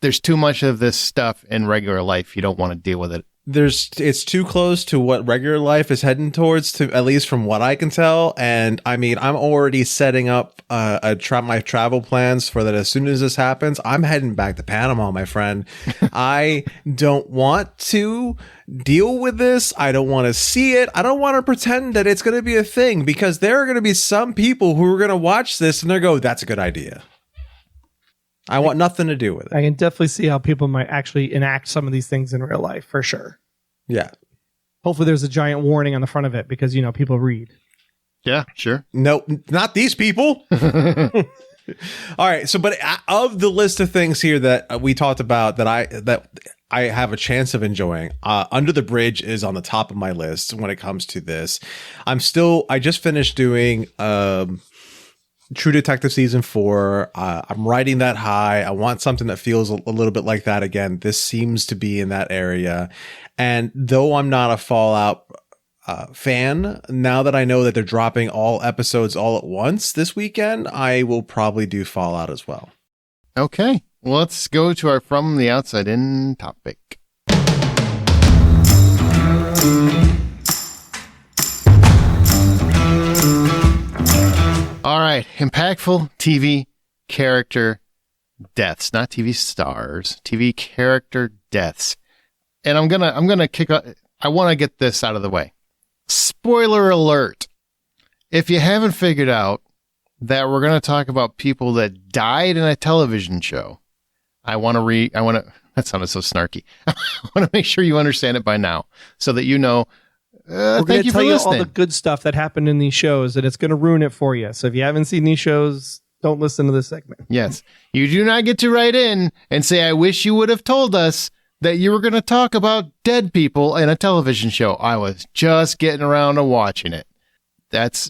There's too much of this stuff in regular life. You don't want to deal with it. It's too close to what regular life is heading towards, to at least from what I can tell. And I mean, I'm already setting up my travel plans for that. As soon as this happens, I'm heading back to Panama, my friend. I don't want to deal with this. I don't want to see it. I don't want to pretend that it's going to be a thing, because there are going to be some people who are going to watch this and they're go, "That's a good idea." I want nothing to do with it. I can definitely see how people might actually enact some of these things in real life, for sure. Yeah. Hopefully there's a giant warning on the front of it because, people read. Yeah, sure. No, not these people. All right. So, but of the list of things here that we talked about that I have a chance of enjoying, Under the Bridge is on the top of my list when it comes to this. I just finished doing True Detective season 4. I'm riding that high. I want something that feels a little bit like that again. This seems to be in that area. And though I'm not a Fallout fan, now that I know that they're dropping all episodes all at once this weekend, I will probably do Fallout as well. Okay. Well, let's go to our From the Outside In topic. All right, impactful TV character deaths, not TV stars, TV character deaths. And I'm gonna kick off. I want to get this out of the way. Spoiler alert! If you haven't figured out that we're gonna talk about people that died in a television show, that sounded so snarky. I want to make sure you understand it by now, so that you know. We're going to tell you all the good stuff that happened in these shows, and it's going to ruin it for you. So if you haven't seen these shows, don't listen to this segment. Yes. You do not get to write in and say, "I wish you would have told us that you were going to talk about dead people in a television show. I was just getting around to watching it." That's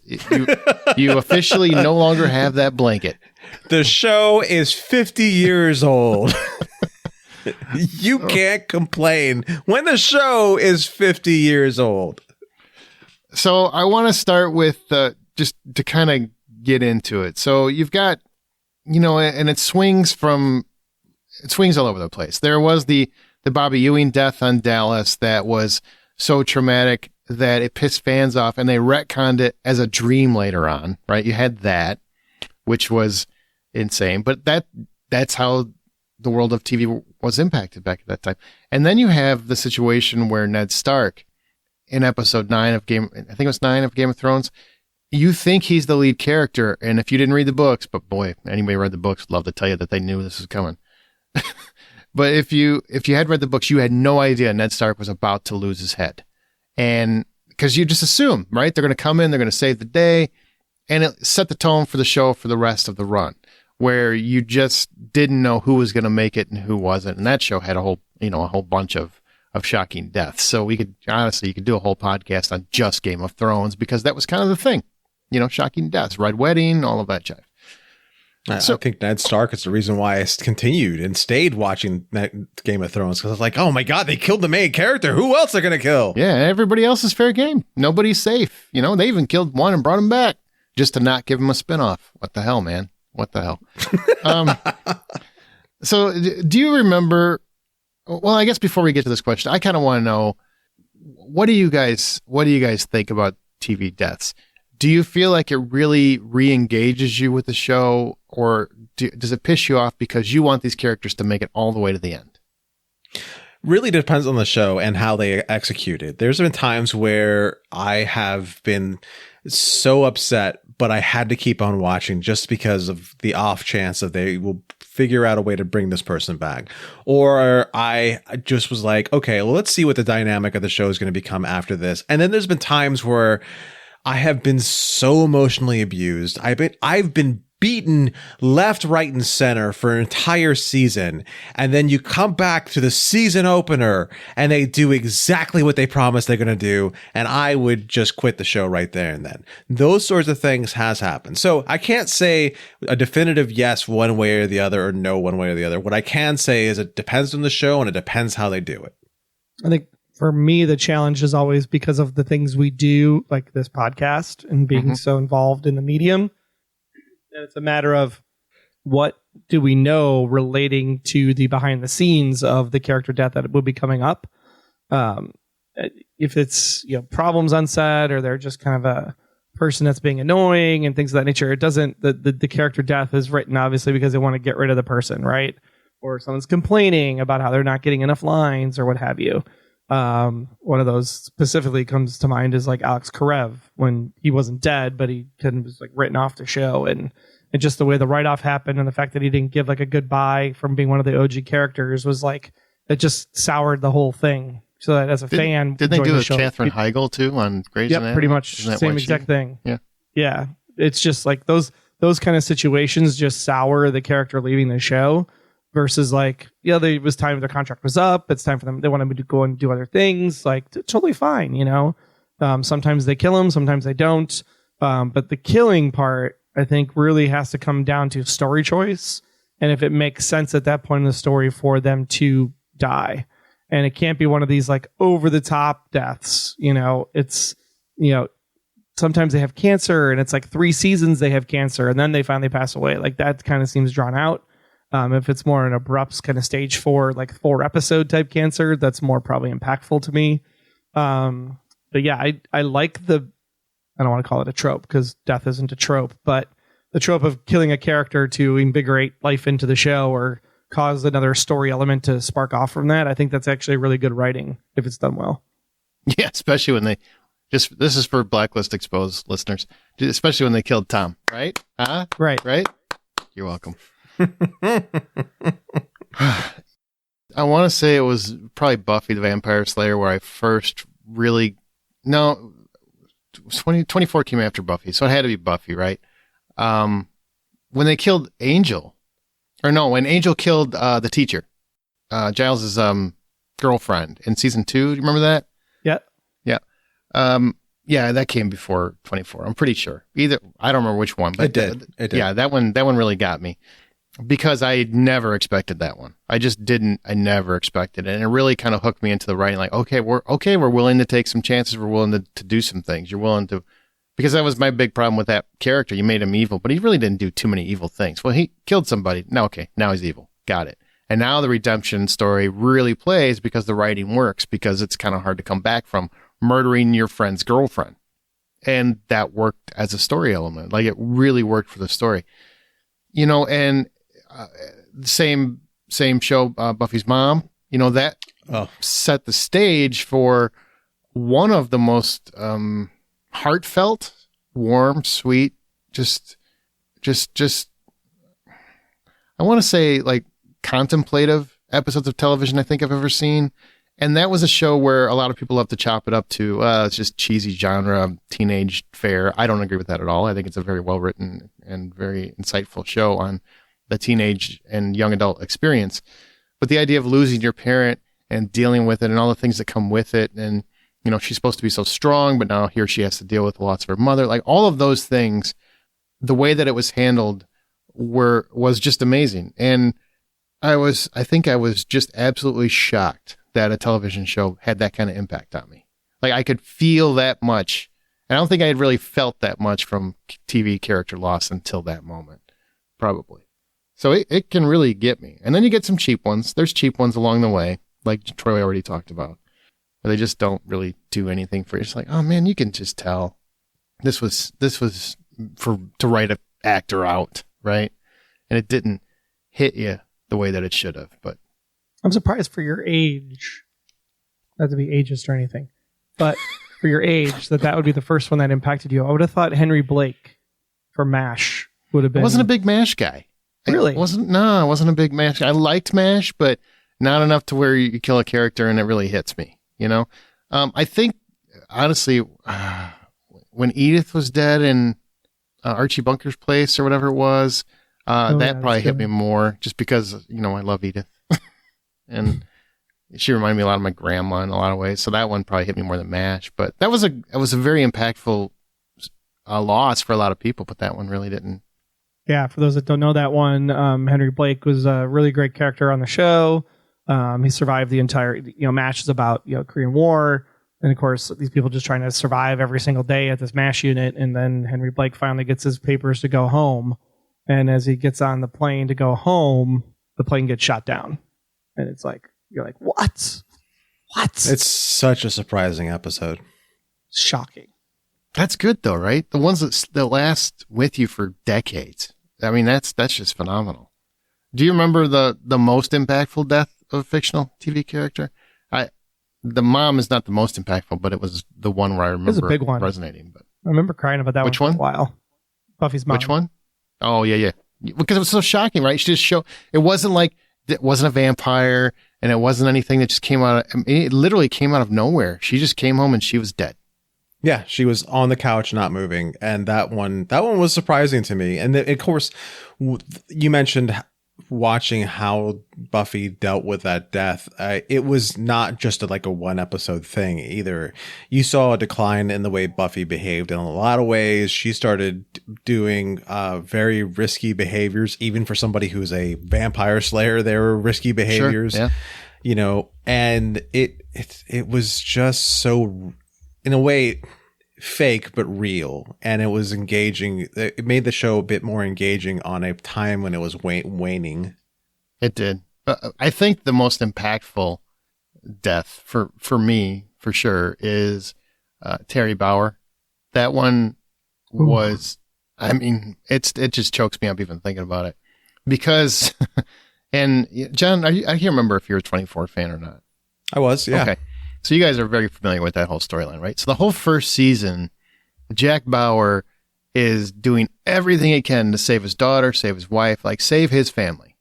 you officially no longer have that blanket. The show is 50 years old. You can't complain when the show is 50 years old. So I want to start with just to kind of get into it. So you've got, and it swings all over the place. There was the Bobby Ewing death on Dallas that was so traumatic that it pissed fans off, and they retconned it as a dream later on, right? You had that, which was insane, but that's how the world of TV was impacted back at that time. And then you have the situation where Ned Stark in episode 9 of Game of Thrones, you think he's the lead character. And if you didn't read the books, but boy, anybody read the books would love to tell you that they knew this was coming. But if you had read the books, you had no idea Ned Stark was about to lose his head. And because you just assume, right? They're going to come in, they're going to save the day, and it set the tone for the show for the rest of the run, where you just didn't know who was going to make it and who wasn't. And that show had a whole bunch of shocking deaths. So you could do a whole podcast on just Game of Thrones, because that was kind of the thing, shocking deaths, Red Wedding, all of that jive. I think Ned Stark is the reason why I continued and stayed watching Game of Thrones, because I was like, oh my God, they killed the main character. Who else are going to kill? Yeah, everybody else is fair game. Nobody's safe. They even killed one and brought him back just to not give him a spinoff. What the hell, man? What the hell? So do you remember, well, I guess before we get to this question, I kind of want to know, what do you guys think about TV deaths? Do you feel like it really re-engages you with the show, or does it piss you off because you want these characters to make it all the way to the end? Really depends on the show and how they execute it. There's been times where I have been so upset, but I had to keep on watching just because of the off chance that they will figure out a way to bring this person back. Or I just was like, okay, well, let's see what the dynamic of the show is going to become after this. And then there's been times where I have been so emotionally abused. I've been beaten left, right, and center for an entire season. And then you come back to the season opener and they do exactly what they promised they're going to do. And I would just quit the show right there and then. Those sorts of things has happened. So I can't say a definitive yes one way or the other, or no one way or the other. What I can say is it depends on the show and it depends how they do it. I think for me, the challenge is always because of the things we do, like this podcast and being so involved in the medium. And it's a matter of what do we know relating to the behind the scenes of the character death that will be coming up. If it's problems on set, or they're just kind of a person that's being annoying and things of that nature, it doesn't. The character death is written obviously because they want to get rid of the person, right? Or someone's complaining about how they're not getting enough lines or what have you. One of those specifically comes to mind is like Alex Karev, when he wasn't dead, but he kind of was like written off the show, and just the way the write-off happened and the fact that he didn't give like a goodbye from being one of the OG characters was like, it just soured the whole thing. So that as a fan, did they do with Katherine Heigl too on Grey's Anatomy? Yeah, pretty much same exact thing. Yeah. It's just like those kind of situations just sour the character leaving the show. Versus like, it was time their contract was up. It's time for them. They wanted to go and do other things. Like, totally fine, Sometimes they kill them, sometimes they don't. But the killing part, I think, really has to come down to story choice. And if it makes sense at that point in the story for them to die. And it can't be one of these like over the top deaths. It's, sometimes they have cancer and it's like 3 seasons they have cancer and then they finally pass away. Like that kind of seems drawn out. If it's more an abrupt kind of stage 4, like 4 episode type cancer, that's more probably impactful to me. But yeah, I like I don't want to call it a trope because death isn't a trope, but the trope of killing a character to invigorate life into the show or cause another story element to spark off from that. I think that's actually really good writing if it's done well. Yeah, especially when this is for Blacklist Exposed listeners, especially when they killed Tom, right? Right. You're welcome. I want to say it was probably Buffy the Vampire Slayer where I first really 24 came after Buffy, so it had to be Buffy, right? When they killed Angel, when Angel killed the teacher, Giles's girlfriend in season 2. Do you remember that? Yeah, that came before 24. I'm pretty sure. I don't remember which one, but it did. Yeah, that one really got me. Because I never expected that one. I just didn't. I never expected it. And it really kind of hooked me into the writing. Like, we're willing to take some chances. We're willing to do some things. You're willing to, because that was my big problem with that character. You made him evil, but he really didn't do too many evil things. Well, he killed somebody. Now he's evil. Got it. And now the redemption story really plays because the writing works, because it's kind of hard to come back from murdering your friend's girlfriend. And that worked as a story element. Like, it really worked for the story, and, same show, Buffy's mom, that set the stage for one of the most heartfelt, warm, sweet, just I want to say like contemplative episodes of television I think I've ever seen. And that was a show where a lot of people love to chop it up to, it's just cheesy genre, teenage fare. I don't agree with that at all. I think it's a very well-written and very insightful show on the teenage and young adult experience. But the idea of losing your parent and dealing with it and all the things that come with it. And, you know, she's supposed to be so strong, but now here she has to deal with the loss of her mother. Like all of those things, the way that it was handled was just amazing. And I think I was just absolutely shocked that a television show had that kind of impact on me. Like I could feel that much. I don't think I had really felt that much from TV character loss until that moment, probably. So it can really get me. And then you get some cheap ones. There's cheap ones along the way, like Troy already talked about, where they just don't really do anything for you. It's like, oh man, you can just tell this was to write an actor out, right? And it didn't hit you the way that it should have. But I'm surprised for your age, not to be ageist or anything, but for your age, that would be the first one that impacted you. I would have thought Henry Blake for MASH would have been. I wasn't a big MASH guy. Really? I wasn't a big MASH guy. I liked MASH, but not enough to where you kill a character and it really hits me, you know? I think, honestly, when Edith was dead in Archie Bunker's place or whatever it was, that probably hit me more just because, you know, I love Edith. And she reminded me a lot of my grandma in a lot of ways. So that one probably hit me more than MASH. But it was a very impactful loss for a lot of people, but that one really didn't. Yeah, for those that don't know that one, Henry Blake was a really great character on the show. He survived the entire, MASH is about, Korean War. And of course, these people just trying to survive every single day at this MASH unit. And then Henry Blake finally gets his papers to go home. And as he gets on the plane to go home, the plane gets shot down. And it's like, you're like, what? It's such a surprising episode. Shocking. That's good though, right? The ones that last with you for decades. I mean, that's just phenomenal. Do you remember the most impactful death of a fictional TV character? The mom is not the most impactful, but it was the one where I remember it was a big one. resonating. But I remember crying about that Which one one? for a while. Buffy's mom. Which one? Oh, yeah. Because it was so shocking, right? She just it wasn't like, it wasn't a vampire and it wasn't anything that just came out of, it literally came out of nowhere. She just came home and she was dead. Yeah, she was on the couch, not moving. And that one was surprising to me. And of course, you mentioned watching how Buffy dealt with that death. It was not just a one episode thing either. You saw a decline in the way Buffy behaved in a lot of ways. She started doing very risky behaviors, even for somebody who's a vampire slayer. There were risky behaviors, sure, yeah. And it was just so, in a way, fake but real, and it was engaging. It made the show a bit more engaging on a time when it was waning. It did. I think the most impactful death for me, for sure, is Terry Bauer. That one was, I mean, it just chokes me up even thinking about it. Because, and John, I can't remember if you're a 24 fan or not. I was, yeah. Okay. So you guys are very familiar with that whole storyline, right? So the whole first season, Jack Bauer is doing everything he can to save his daughter, save his wife, save his family.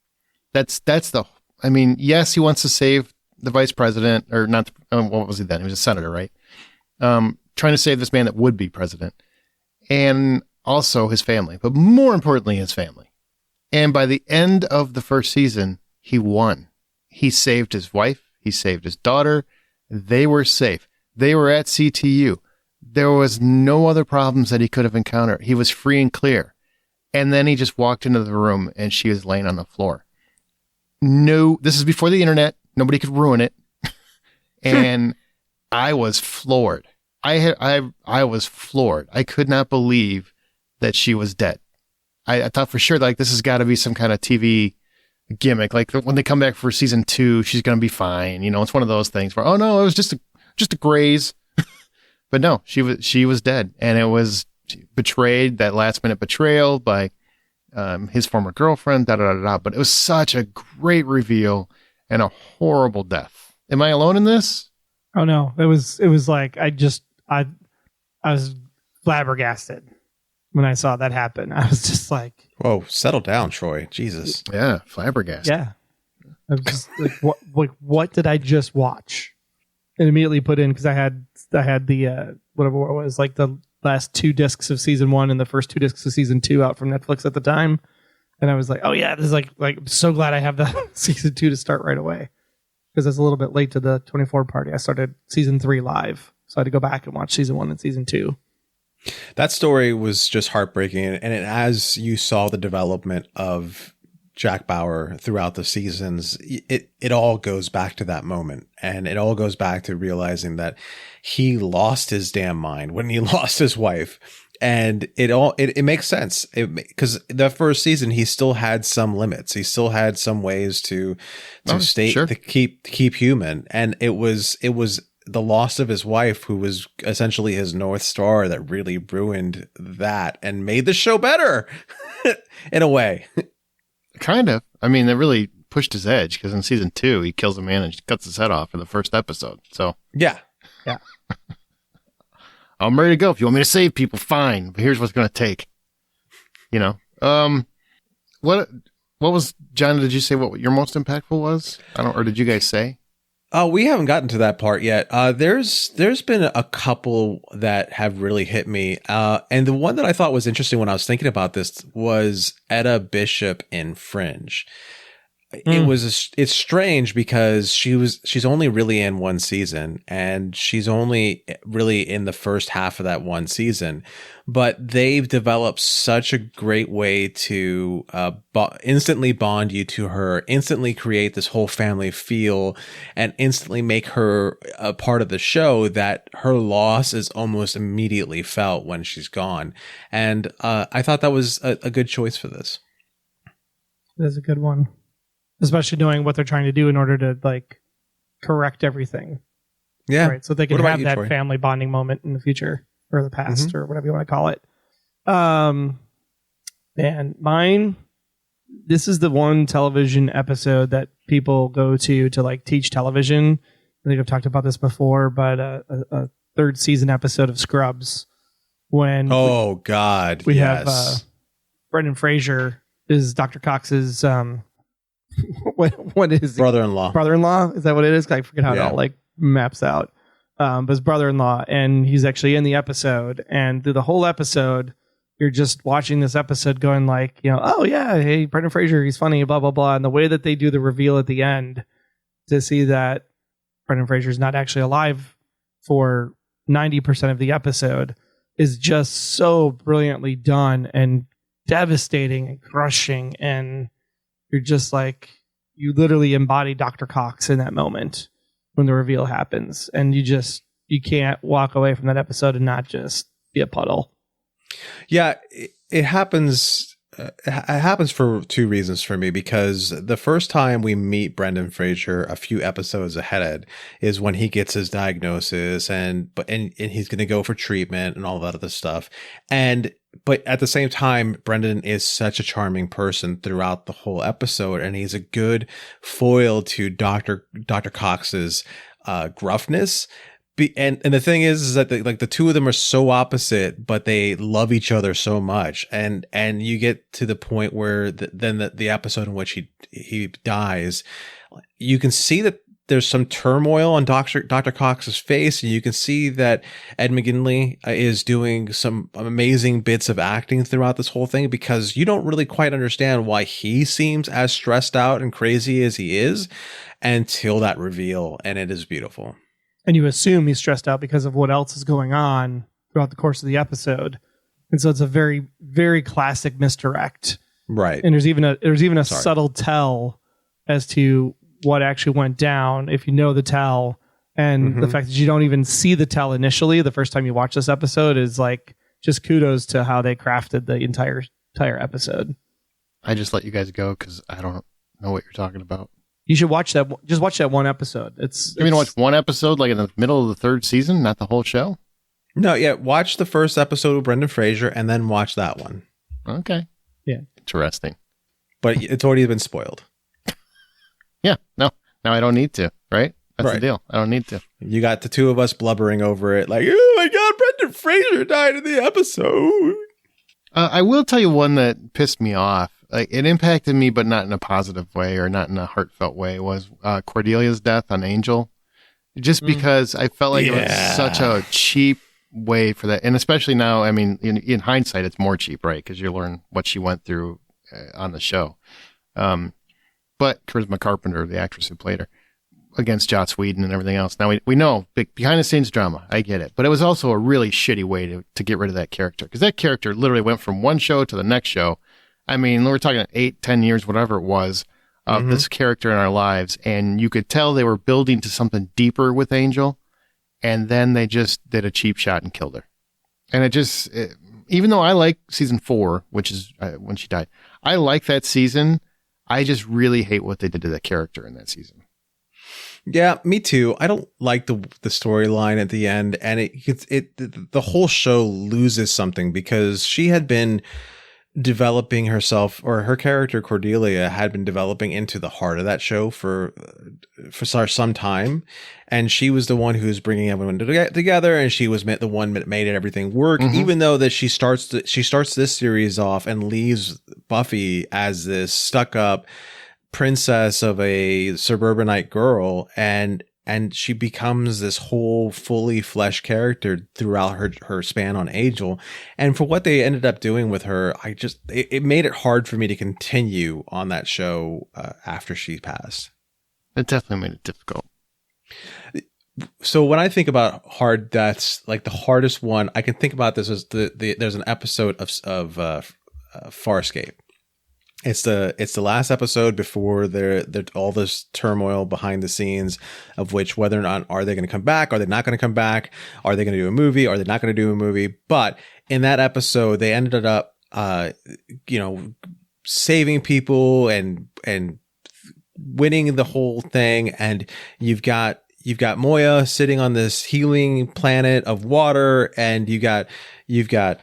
Yes, he wants to save the vice president, or not, what was he then? He was a senator, right? Trying to save this man that would be president, and also his family, but more importantly, his family. And by the end of the first season, he won. He saved his wife. He saved his daughter. They were safe. They were at CTU. There was no other problems that he could have encountered. He was free and clear. And then he just walked into the room and she was laying on the floor. No, this is before the internet. Nobody could ruin it. And I was floored. I was floored. I could not believe that she was dead. I thought for sure, this has got to be some kind of TV gimmick. When they come back for season 2, she's going to be fine. It's one of those things where, oh no, it was just a graze. But no, she was dead, and it was betrayed, that last minute betrayal by his former girlfriend, But it was such a great reveal and a horrible death. Am I alone in this? Oh no, it was like, I was flabbergasted when I saw that happen. I was just like, whoa, settle down, Troy. Jesus. Yeah, flabbergasted. Yeah. I was just what did I just watch? And immediately put in, because I had the whatever it was, like the last 2 discs of season 1 and the first 2 discs of season 2 out from Netflix at the time. And I was like, oh yeah, this is like I'm so glad I have the season 2 to start right away. Because it's a little bit late to the 24 party. I started season 3 live. So I had to go back and watch season 1 and season 2. That story was just heartbreaking. And as you saw the development of Jack Bauer throughout the seasons, it all goes back to that moment. And it all goes back to realizing that he lost his damn mind when he lost his wife. And it makes sense, because the first season he still had some limits. He still had some ways to keep human. And it was the loss of his wife, who was essentially his North Star, that really ruined that and made the show better in a way. Kind of. I mean, that really pushed his edge, because in season 2, he kills a man and cuts his head off in the first episode. So yeah. I'm ready to go. If you want me to save people, fine. But here's what's going to take. You know, what was, John? Did you say what your most impactful was? Or did you guys say? Oh, we haven't gotten to that part yet. There's been a couple that have really hit me. And the one that I thought was interesting when I was thinking about this was Etta Bishop in Fringe. It's strange because she's only really in one season, and she's only really in the first half of that one season, but they've developed such a great way to instantly bond you to her, instantly create this whole family feel, and instantly make her a part of the show, that her loss is almost immediately felt when she's gone. And I thought that was a good choice for this. That's a good one. Especially knowing what they're trying to do in order to like correct everything. Yeah. Right. So they can have that family bonding moment in the future, or the past, or whatever you want to call it. And mine, this is the one television episode that people go to like teach television. I think I've talked about this before, but a 3rd season episode of Scrubs, when we have Brendan Fraser is Dr. Cox's what is brother-in-law? Is that what it is? I forget how it all like maps out. But his brother-in-law, and he's actually in the episode, and through the whole episode, you're just watching this episode going like, you know, oh yeah, hey, Brendan Fraser, he's funny, blah, blah, blah. And the way that they do the reveal at the end to see that Brendan Fraser's not actually alive for 90% of the episode is just so brilliantly done and devastating and crushing. And you're just like, you literally embody Dr. Cox in that moment when the reveal happens. And you can't walk away from that episode and not just be a puddle. Yeah, it happens. It happens for 2 reasons for me, because the first time we meet Brendan Fraser a few episodes ahead is when he gets his diagnosis and he's going to go for treatment and all that other stuff. But at the same time, Brendan is such a charming person throughout the whole episode, and he's a good foil to Dr. Cox's gruffness. And the thing is that the two of them are so opposite, but they love each other so much. And you get to the point where the episode in which he dies, you can see that there's some turmoil on Dr. Cox's face, and you can see that Ed McGinley is doing some amazing bits of acting throughout this whole thing, because you don't really quite understand why he seems as stressed out and crazy as he is until that reveal, and it is beautiful. And you assume he's stressed out because of what else is going on throughout the course of the episode. And so it's a very, very classic misdirect. Right. And there's even a subtle tell as to what actually went down if you know the tell. And the fact that you don't even see the tell initially the first time you watch this episode is like just kudos to how they crafted the entire episode. I just let you guys go because I don't know what you're talking about. You should watch that. Just watch that one episode. You mean watch one episode like in the middle of the 3rd season, not the whole show? No, yeah. Watch the first episode with Brendan Fraser and then watch that one. Okay. Yeah. Interesting. But it's already been spoiled. Yeah. No. Now I don't need to, right? That's the deal. I don't need to. You got the 2 of us blubbering over it like, oh my God, Brendan Fraser died in the episode. I will tell you one that pissed me off. like it impacted me, but not in a positive way or not in a heartfelt way, was Cordelia's death on Angel. Just because I felt like it was such a cheap way for that. And especially now, I mean, in hindsight, it's more cheap, right? Because you learn what she went through on the show. But Charisma Carpenter, the actress who played her, against Joss Whedon and everything else. Now we know behind the scenes drama. I get it, but it was also a really shitty way to get rid of that character, because that character literally went from one show to the next show. I mean, we're talking 8-10 years, whatever it was, of this character in our lives, and you could tell they were building to something deeper with Angel, and then they just did a cheap shot and killed her. And even though I like season 4, which is when she died, I like that season. I just really hate what they did to that character in that season. Yeah, me too. I don't like the storyline at the end, and the whole show loses something, because she had been developing herself, or her character Cordelia had been developing into the heart of that show for some time, and she was the one who's bringing everyone together, and she was the one that made everything work. Even though that she starts this series off and leaves Buffy as this stuck-up princess of a suburbanite girl, and she becomes this whole fully fleshed character throughout her span on Angel. And for what they ended up doing with her, it made it hard for me to continue on that show after she passed. It definitely made it difficult. So when I think about hard deaths, like the hardest one I can think about this is there's an episode of Farscape. It's the last episode before there all this turmoil behind the scenes of which whether or not are they going to come back, are they not going to come back, are they going to do a movie, are they not going to do a movie? But in that episode, they ended up saving people and winning the whole thing, and you've got Moya sitting on this healing planet of water, and you've got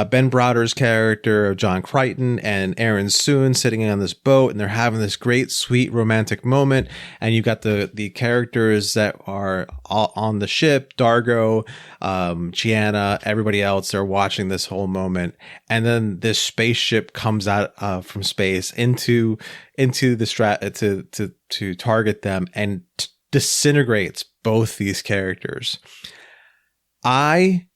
Ben Browder's character of John Crichton and Aaron Soon sitting on this boat, and they're having this great, sweet, romantic moment. And you've got the characters that are all on the ship, Dargo, Chiana, everybody else. They're watching this whole moment, and then this spaceship comes out from space into the to target them and disintegrates both these characters. I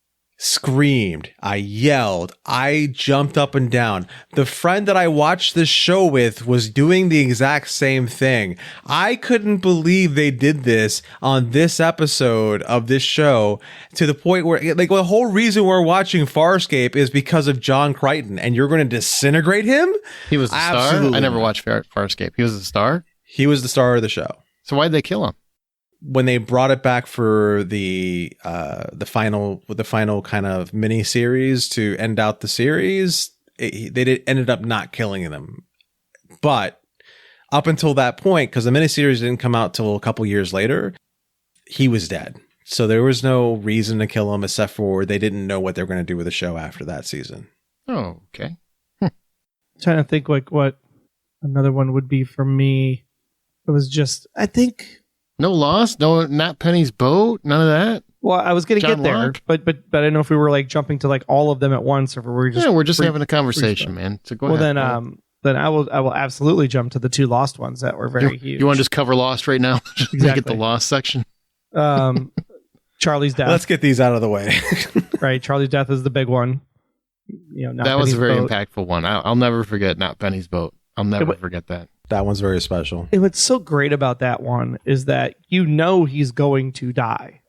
screamed, I yelled, I jumped up and down. The friend that I watched this show with was doing the exact same thing. I couldn't believe they did this on this episode of this show, to the point where, like, the whole reason we're watching Farscape is because of John Crichton, and you're going to disintegrate him? He was the star? I never watched Farscape. He was the star? He was the star of the show. So why'd they kill him? When they brought it back for the final kind of mini series to end out the series, they ended up not killing them. But up until that point, because the miniseries didn't come out till a couple years later, he was dead. So there was no reason to kill him, except for they didn't know what they were going to do with the show after that season. Oh, okay. Trying to think like what another one would be for me. It was just, I think. No Lost? No, not Penny's Boat? None of that? Well, I was going to get there, Locke? but I don't know if we were like jumping to like all of them at once, or if we were just we're just having a conversation, man. So go ahead. Then I will absolutely jump to the two Lost ones that were very huge. You want to just cover Lost right now? Exactly. Get the Lost section. Charlie's death. Let's get these out of the way. Right, Charlie's death is the big one. Not that was Penny's a very boat. impactful one. I'll never forget Not Penny's Boat. I'll never forget that. That one's very special. And what's so great about that one is that he's going to die,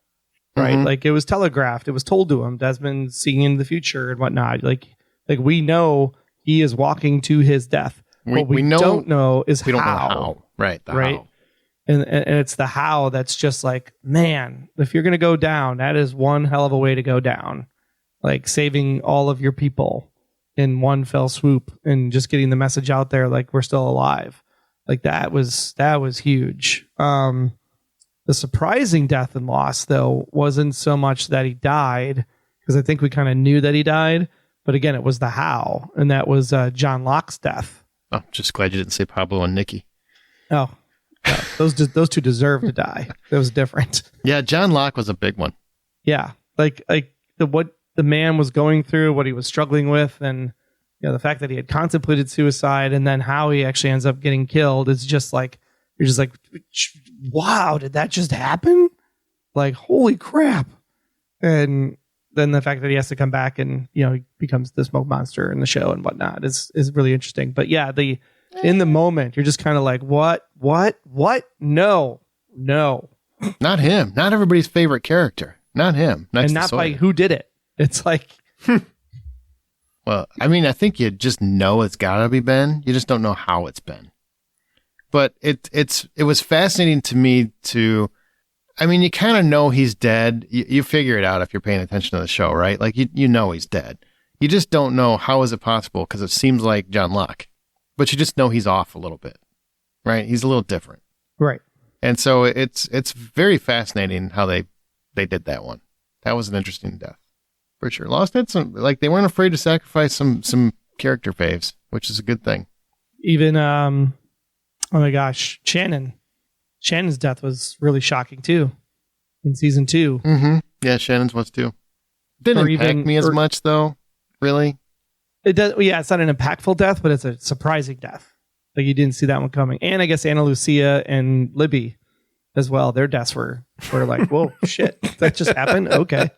right? Mm-hmm. Like, it was telegraphed, it was told to him. Desmond's seeing into the future and whatnot. Like we know he is walking to his death. What we don't know is we how. Don't know how. Right. Right. How. And it's the how that's just like, man, if you're going to go down, that is one hell of a way to go down. Like saving all of your people in one fell swoop and just getting the message out there like we're still alive. Like that was huge. The surprising death and loss, though, wasn't so much that he died, because I think we kind of knew that he died. But again, it was the how, and that was John Locke's death. I'm just glad you didn't say Pablo and Nikki. Oh, yeah, those two deserve to die. That was different. Yeah, John Locke was a big one. Yeah, like what the man was going through, what he was struggling with, and the fact that he had contemplated suicide and then how he actually ends up getting killed is just like, you're just like, wow, did that just happen? Like, holy crap. And then the fact that he has to come back and, he becomes the smoke monster in the show and whatnot is really interesting. But yeah, in the moment, you're just kind of like, what? No. Not him. Not everybody's favorite character. Not him. And not by who did it. It's like... Well, I mean, I think you just know it's got to be Ben. You just don't know how it's been. But it was fascinating to me to... I mean, you kind of know he's dead. You figure it out if you're paying attention to the show, right? Like, you know he's dead. You just don't know how is it possible because it seems like John Locke. But you just know he's off a little bit, right? He's a little different. Right. And so it's very fascinating how they did that one. That was an interesting death. For sure. Lost had some, like, they weren't afraid to sacrifice some character faves, which is a good thing. Even, oh my gosh, Shannon. Shannon's death was really shocking too in season 2. Mm-hmm. Yeah, Shannon's was too. Didn't impact me as much though, really. It does. Yeah, it's not an impactful death, but it's a surprising death. Like you didn't see that one coming. And I guess Ana Lucia and Libby as well. Their deaths were like, whoa, shit, that just happened. Okay.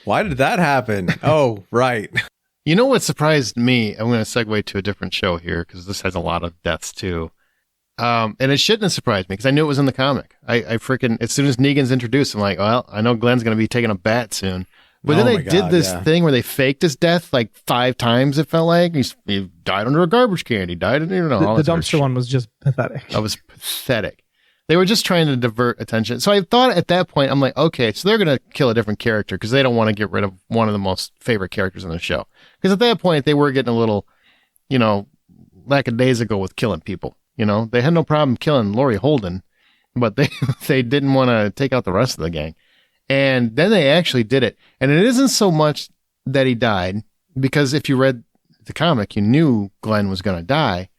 Why did that happen? Oh, right. You know what surprised me? I'm going to segue to a different show here because this has a lot of deaths too. And it shouldn't have surprised me because I knew it was in the comic. I freaking, as soon as Negan's introduced, I'm like, well, I know Glenn's going to be taking a bat soon. But then they did this thing where they faked his death like 5 times, it felt like. He died under a garbage can. He died in, all the dumpster one was just pathetic. That was pathetic. They were just trying to divert attention. So I thought at that point, I'm like, okay, so they're going to kill a different character because they don't want to get rid of one of the most favorite characters in the show. Because at that point, they were getting a little, lackadaisical with killing people. They had no problem killing Laurie Holden, but they didn't want to take out the rest of the gang. And then they actually did it. And it isn't so much that he died, because if you read the comic, you knew Glenn was going to die.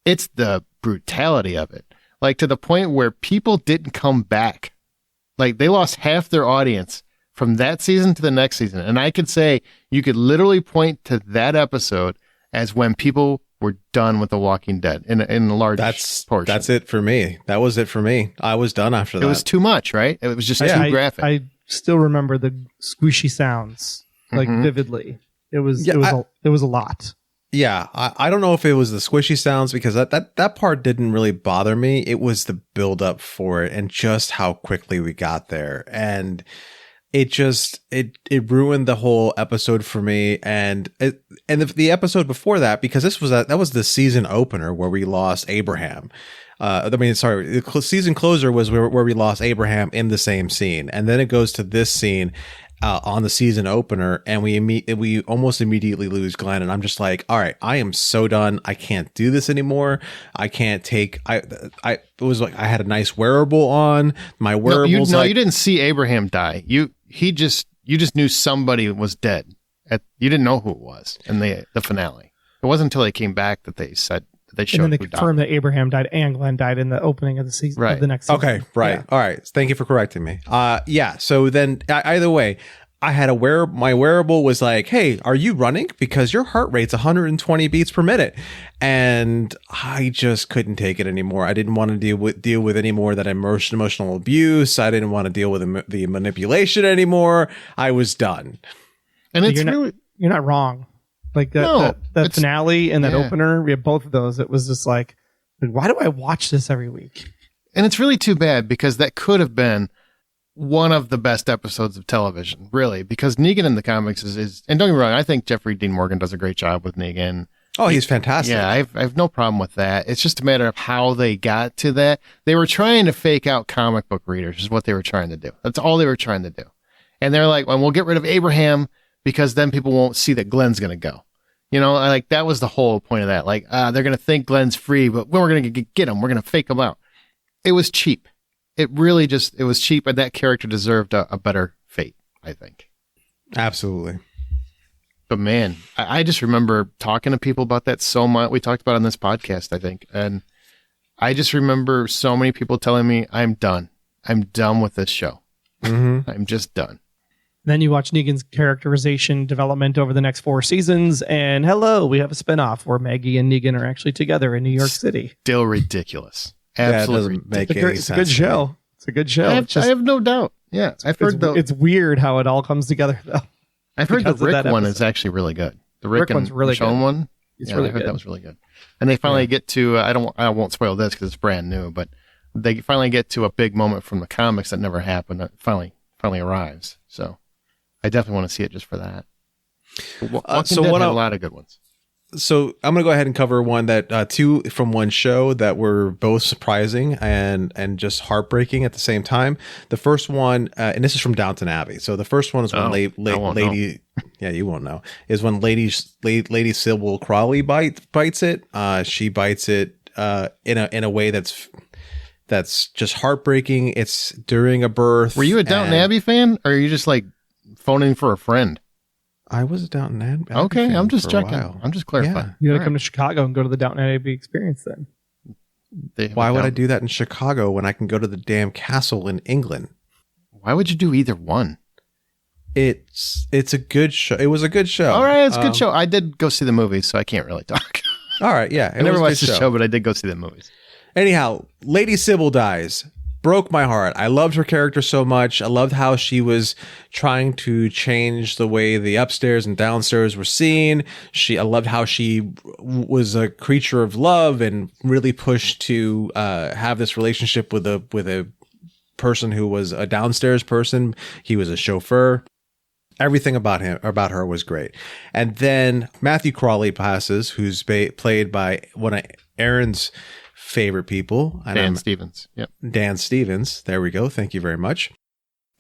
It's the brutality of it. Like, to the point where people didn't come back. Like, they lost half their audience from that season to the next season. And I could say you could literally point to that episode as when people were done with The Walking Dead in a large portion. That's it for me. That was it for me. I was done after that. It was too much, right? It was just too graphic. I still remember the squishy sounds vividly. It was a lot. Yeah, I don't know if it was the squishy sounds, because that part didn't really bother me. It was the build up for it and just how quickly we got there. And it ruined the whole episode for me. And the episode before that, because that was the season opener where we lost Abraham. The season closer was where we lost Abraham in the same scene. And then it goes to this scene on the season opener, and we almost immediately lose Glenn. And I'm just like, all right, I am so done. I can't do this anymore. I can't take, it was like, I had a nice wearable on my wearables. You didn't see Abraham die. You just knew somebody was dead. You didn't know who it was in the finale. It wasn't until they came back that they said, they showed. And then they confirmed that Abraham died and Glenn died in the opening of the season, of the next season. Okay, right. Yeah. All right. Thank you for correcting me. So then either way, I had my wearable was like, hey, are you running? Because your heart rate's 120 beats per minute. And I just couldn't take it anymore. I didn't want to deal with any more of that emotional abuse. I didn't want to deal with the manipulation anymore. I was done. And you're not wrong. Like that finale and that opener, we have both of those. It was just like, why do I watch this every week? And it's really too bad, because that could have been one of the best episodes of television, really, because Negan in the comics is and don't get me wrong, I think Jeffrey Dean Morgan does a great job with Negan. Oh, he's fantastic. Yeah, I have no problem with that. It's just a matter of how they got to that. They were trying to fake out comic book readers, is what they were trying to do. That's all they were trying to do. And they're like, well, we'll get rid of Abraham because then people won't see that Glenn's going to go. Like, that was the whole point of that. Like, they're going to think Glenn's free, but when we're going to get him, we're going to fake him out. It was cheap. It was cheap, and that character deserved a better fate, I think. Absolutely. But man, I just remember talking to people about that so much. We talked about it on this podcast, I think. And I just remember so many people telling me, I'm done. I'm done with this show. Mm-hmm. I'm just done. Then you watch Negan's characterization development over the next 4 seasons, and hello, we have a spinoff where Maggie and Negan are actually together in New York City. Still ridiculous. Absolutely. Doesn't make any sense. It's a good show. It's a good show. I have no doubt. Yeah. I've heard it's weird how it all comes together, though. I've heard the Rick one is actually really good. The Rick one's really Michonne good. one. It's I really heard good. that was really good. And they finally get to, I won't spoil this because it's brand new, but they finally get to a big moment from the comics that never happened that finally arrives. So I definitely want to see it just for that. Walking Dead had a lot of good ones. So I'm going to go ahead and cover one that 2 from one show that were both surprising and just heartbreaking at the same time. The first one, and this is from Downton Abbey. So the first one is when Lady, yeah, you won't know, is when Lady Sybil Crawley bites it. She bites it in a way that's just heartbreaking. It's during a birth. Were you a Downton Abbey fan, or are you just like phoning for a friend? I was a Downton Abbey. Okay, I'm just checking. I'm just clarifying. Yeah. You got to come to Chicago and go to the Downton Abbey experience then. Why would I do that in Chicago when I can go to the damn castle in England? Why would you do either one? It's a good show. It was a good show. All right, it's a good show. I did go see the movies, so I can't really talk. All right, yeah. I never watched the show, but I did go see the movies. Anyhow, Lady Sybil dies. Broke my heart. I loved her character so much. I loved how she was trying to change the way the upstairs and downstairs were seen. I loved how she was a creature of love and really pushed to have this relationship with a person who was a downstairs person. He was a chauffeur. Everything about her was great. And then Matthew Crawley passes, who's played by one of Aaron's favorite people. Dan Stevens. Yep. Dan Stevens. There we go. Thank you very much.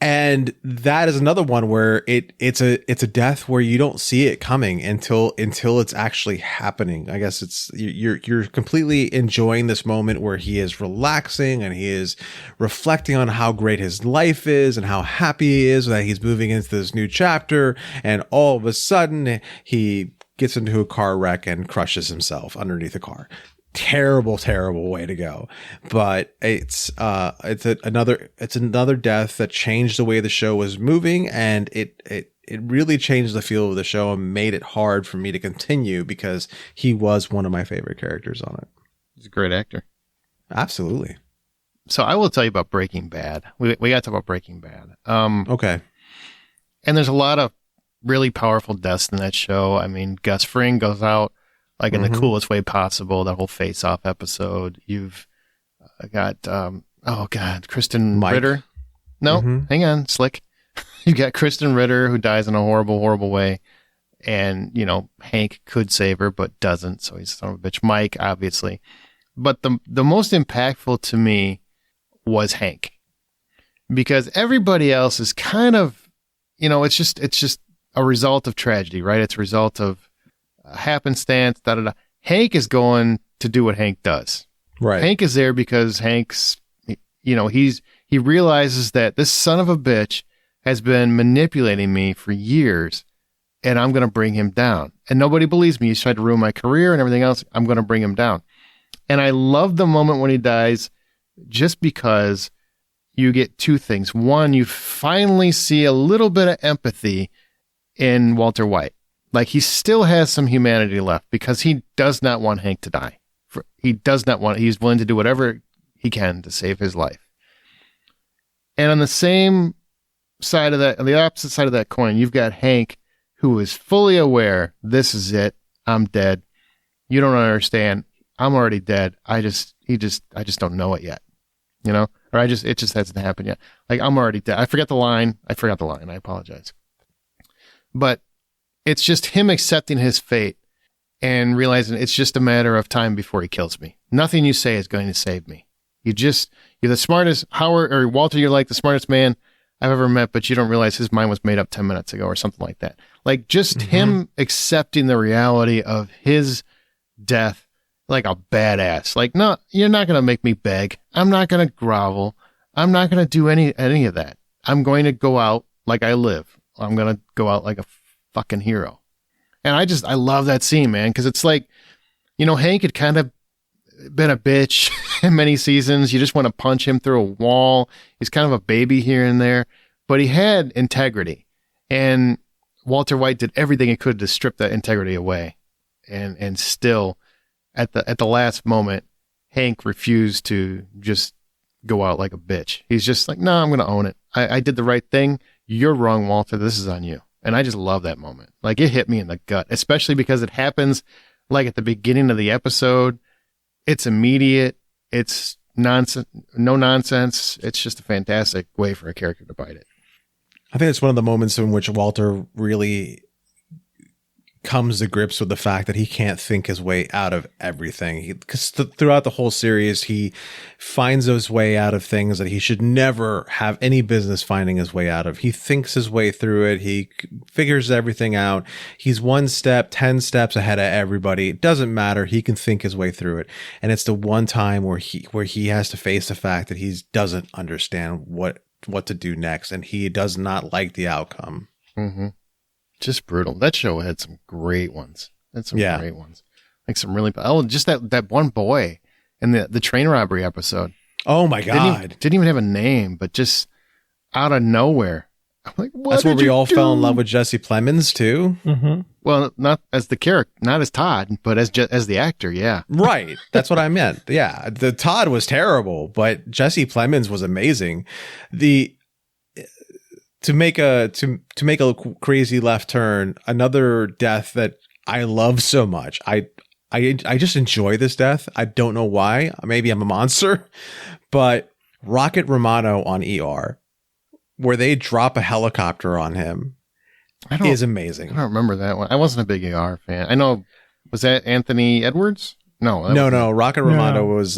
And that is another one where it's a death where you don't see it coming until it's actually happening. I guess it's you're completely enjoying this moment where he is relaxing and he is reflecting on how great his life is and how happy he is that he's moving into this new chapter, and all of a sudden he gets into a car wreck and crushes himself underneath a car. Terrible way to go, but it's another death that changed the way the show was moving, and it really changed the feel of the show and made it hard for me to continue because he was one of my favorite characters on it. He's a great actor. Absolutely. So I will tell you about Breaking Bad. We got to talk about Breaking Bad. Okay. And there's a lot of really powerful deaths in that show. I mean, Gus Fring goes out like in the coolest way possible. That whole Face Off episode. You've got Kristen Ritter. No, hang on, Slick. You got Kristen Ritter, who dies in a horrible way, and Hank could save her but doesn't, so he's son of a bitch. Mike, obviously, but the most impactful to me was Hank, because everybody else is kind of, it's just a result of tragedy, right? It's a result of happenstance, Hank is going to do what Hank does. Right. Hank is there because Hank's, he realizes that this son of a bitch has been manipulating me for years, and I'm going to bring him down. And nobody believes me. He's tried to ruin my career and everything else. I'm going to bring him down. And I love the moment when he dies, just because you get two things. One, you finally see a little bit of empathy in Walter White. Like, he still has some humanity left because he does not want Hank to die. He's willing to do whatever he can to save his life. And on the same side of that, on the opposite side of that coin, you've got Hank, who is fully aware, this is it. I'm dead. You don't understand. I'm already dead. I just don't know it yet. Or it just hasn't happened yet. Like, I'm already dead. I forgot the line. I apologize. But it's just him accepting his fate and realizing it's just a matter of time before he kills me. Nothing you say is going to save me. You're the smartest, Howard or Walter, you're like the smartest man I've ever met, but you don't realize his mind was made up 10 minutes ago or something like that. Like, just him accepting the reality of his death like a badass. Like, no, you're not going to make me beg. I'm not going to grovel. I'm not going to do any of that. I'm going to go out like I live. I'm going to go out like a fucking hero. And I love that scene, man, because it's like, Hank had kind of been a bitch in many seasons. You just want to punch him through a wall. He's kind of a baby here and there, but he had integrity. And Walter White did everything he could to strip that integrity away. And still, at the last moment, Hank refused to just go out like a bitch. He's just like, no, I'm going to own it. I did the right thing. You're wrong, Walter. This is on you. And I just love that moment. Like, it hit me in the gut, especially because it happens like at the beginning of the episode. It's immediate. It's nonsense, no nonsense. It's just a fantastic way for a character to bite it. I think it's one of the moments in which Walter really comes to grips with the fact that he can't think his way out of everything. Because throughout the whole series, he finds his way out of things that he should never have any business finding his way out of. He thinks his way through it. He figures everything out. He's 1 step, 10 steps ahead of everybody. It doesn't matter. He can think his way through it. And it's the one time where he has to face the fact that he doesn't understand what to do next. And he does not like the outcome. Mm-hmm. Just brutal. That show had some great ones. Great ones. Like some really, just that one boy in the train robbery episode. Oh my God. Didn't even have a name, but just out of nowhere. I'm like, what? That's where we all fell in love with Jesse Plemons too. Mm-hmm. Well, not as the character, not as Todd, but as the actor. Yeah. Right. That's what I meant. Yeah. The Todd was terrible, but Jesse Plemons was amazing. To make a crazy left turn, another death that I love so much. I just enjoy this death. I don't know why. Maybe I'm a monster, but Rocket Romano on ER, where they drop a helicopter on him, is amazing. I don't remember that one. I wasn't a big ER fan. I know. Was that Anthony Edwards? No. No. Rocket Romano was.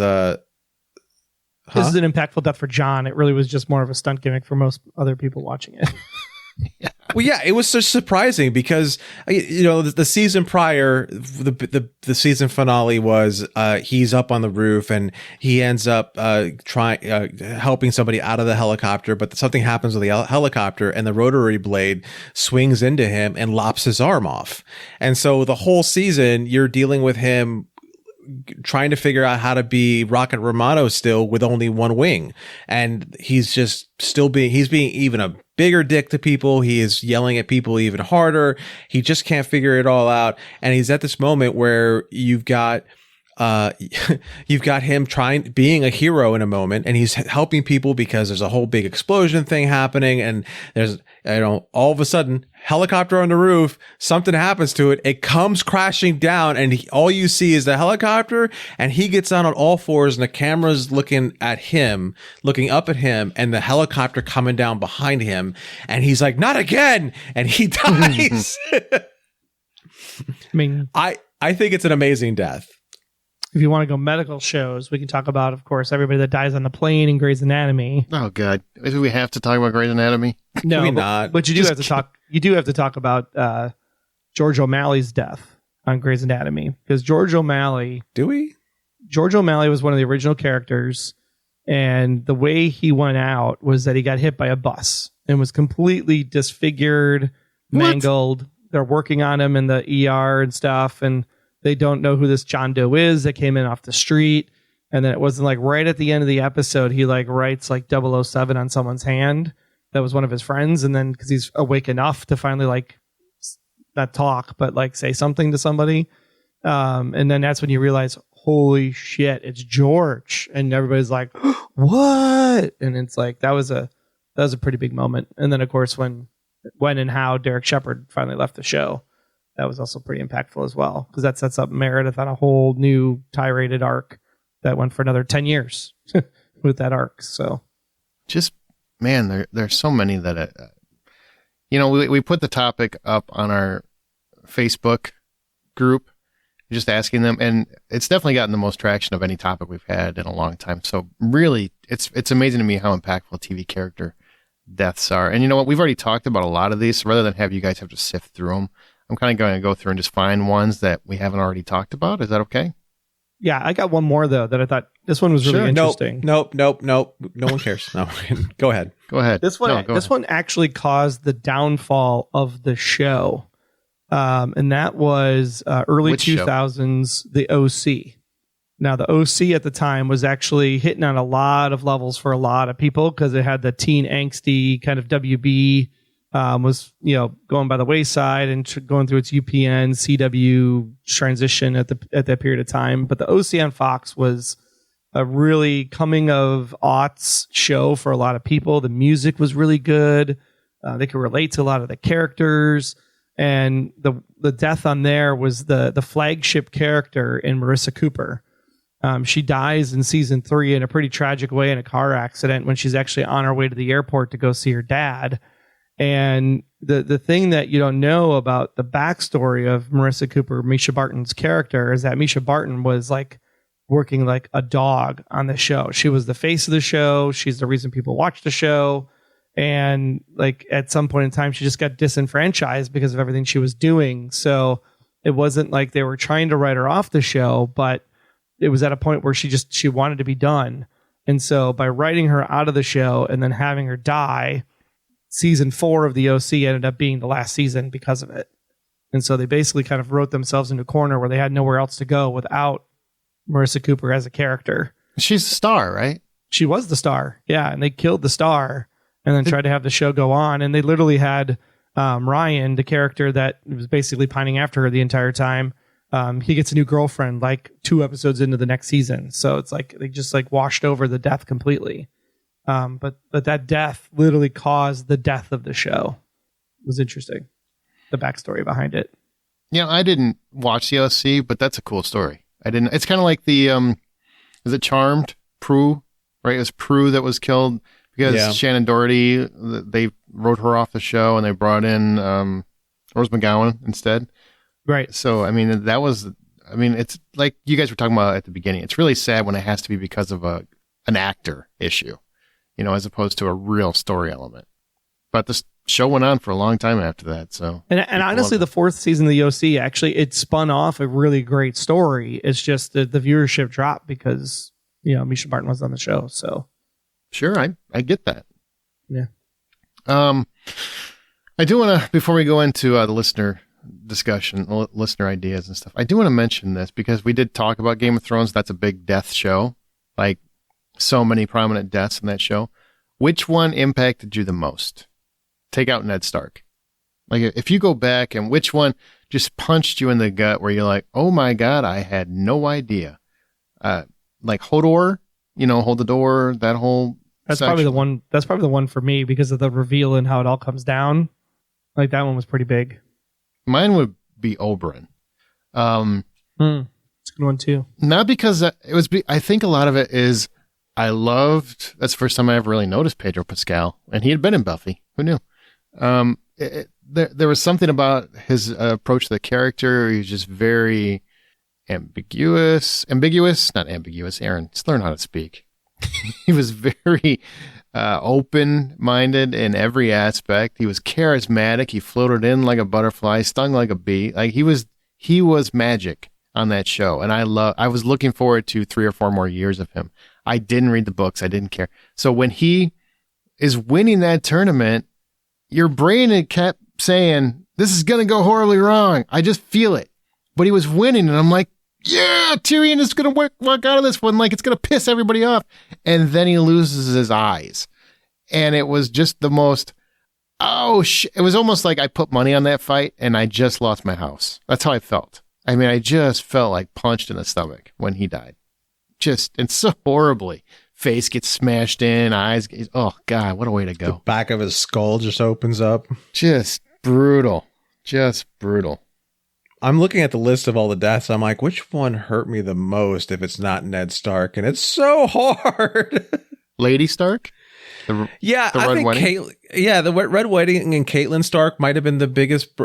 This is an impactful death for John. It really was just more of a stunt gimmick for most other people watching it. Yeah. Well, yeah, it was so surprising because, the season prior, the season finale was he's up on the roof and he ends up helping somebody out of the helicopter, but something happens with the helicopter and the rotary blade swings into him and lops his arm off. And so the whole season, you're dealing with him trying to figure out how to be Rocket Romano still with only one wing. And he's just he's being even a bigger dick to people. He is yelling at people even harder. He just can't figure it all out. And he's at this moment where you've got him being a hero in a moment, and he's helping people because there's a whole big explosion thing happening. And there's, all of a sudden, helicopter on the roof, something happens to it. It comes crashing down and all you see is the helicopter, and he gets down on all fours and the camera's looking up at him and the helicopter coming down behind him. And he's like, not again. And he dies. I think it's an amazing death. If you want to go medical shows, we can talk about, of course, everybody that dies on the plane in Grey's Anatomy. Oh God, do we have to talk about Grey's Anatomy? No, but you do have to talk. You do have to talk about George O'Malley's death on Grey's Anatomy, because George O'Malley. Do we? George O'Malley was one of the original characters, and the way he went out was that he got hit by a bus and was completely disfigured, mangled. They're working on him in the ER and stuff, and they don't know who this John Doe is that came in off the street. And then it wasn't like right at the end of the episode, he writes 007 on someone's hand. That was one of his friends. And then because he's awake enough to finally not talk, but say something to somebody. And then that's when you realize, holy shit, it's George. And everybody's like, what? And it's that was a pretty big moment. And then of course, when and how Derek Shepherd finally left the show, that was also pretty impactful as well, because that sets up Meredith on a whole new tirade arc that went for another 10 years with that arc. So just, man, there's so many that, we put the topic up on our Facebook group, just asking them, and it's definitely gotten the most traction of any topic we've had in a long time. So really, it's amazing to me how impactful TV character deaths are. And you know what? We've already talked about a lot of these, so rather than have you guys have to sift through them, I'm kind of going to go through and just find ones that we haven't already talked about. Is that okay? Yeah, I got one more, though, that I thought this one was really interesting. Nope. No one cares. No, go ahead. Go ahead. This one actually caused the downfall of the show. And that was early 2000s, The OC. Now, The OC at the time was actually hitting on a lot of levels for a lot of people because it had the teen angsty kind of WB was, going by the wayside and going through its UPN, CW transition at that period of time. But the OC on Fox was a really coming of aughts show for a lot of people. The music was really good. They could relate to a lot of the characters. And the death on there was the flagship character in Marissa Cooper. She dies in season 3 in a pretty tragic way in a car accident when she's actually on her way to the airport to go see her dad. And the thing that you don't know about the backstory of Marissa Cooper, Misha Barton's character, is that Misha Barton was like working like a dog on the show. She was the face of the show. She's the reason people watch the show. And like at some point in time, she just got disenfranchised because of everything she was doing. So it wasn't like they were trying to write her off the show, but it was at a point where she wanted to be done. And so by writing her out of the show and then having her die, season 4 of the OC ended up being the last season because of it. And so they basically kind of wrote themselves into a corner where they had nowhere else to go without Marissa Cooper as a character. She's the star, right? She was the star. Yeah. And they killed the star and then tried to have the show go on. And they literally had Ryan, the character that was basically pining after her the entire time. He gets a new girlfriend like 2 episodes into the next season. So it's like they just like washed over the death completely. But that death literally caused the death of the show. It was interesting. The backstory behind it. Yeah, I didn't watch the OC, but that's a cool story. It's kind of like the, is it Charmed? Prue, right? It was Prue that was killed because Shannon Doherty, they wrote her off the show and they brought in Rose McGowan instead. Right. So, it's like you guys were talking about at the beginning. It's really sad when it has to be because of an actor issue, as opposed to a real story element. But the show went on for a long time after that. So, and honestly, the 4th season of the OC, actually, it spun off a really great story. It's just that the viewership dropped because, Misha Barton was on the show. So, sure, I get that. Yeah. I do want to, before we go into the listener discussion, listener ideas and stuff, I do want to mention this because we did talk about Game of Thrones. That's a big death show. Like so many prominent deaths in that show. Which one impacted you the most? Take out Ned Stark. Like if you go back and which one just punched you in the gut where you're like, oh my God, I had no idea. Like Hodor, hold the door, that whole That's section. probably the one for me because of the reveal and how it all comes down. Like that one was pretty big. Mine would be Oberyn. It's a good one too. Not because I think a lot of it is that's the first time I ever really noticed Pedro Pascal, and he had been in Buffy. Who knew? There was something about his approach to the character. He was just very ambiguous, not ambiguous. Aaron, just learn how to speak. He was very open-minded in every aspect. He was charismatic. He floated in like a butterfly, stung like a bee. Like he was magic on that show. And I was looking forward to 3 or 4 more years of him. I didn't read the books. I didn't care. So when he is winning that tournament, your brain had kept saying, this is going to go horribly wrong. I just feel it. But he was winning. And I'm like, yeah, Tyrion is going to walk out of this one. Like it's going to piss everybody off. And then he loses his eyes. And it was just the most, it was almost like I put money on that fight and I just lost my house. That's how I felt. I just felt like punched in the stomach when he died. And so horribly. Face gets smashed in, eyes. Oh, God, what a way to go. The back of his skull just opens up. Just brutal. I'm looking at the list of all the deaths. I'm like, which one hurt me the most if it's not Ned Stark? And it's so hard. Lady Stark? The Red Wedding? The Red Wedding and Catelyn Stark might have been the biggest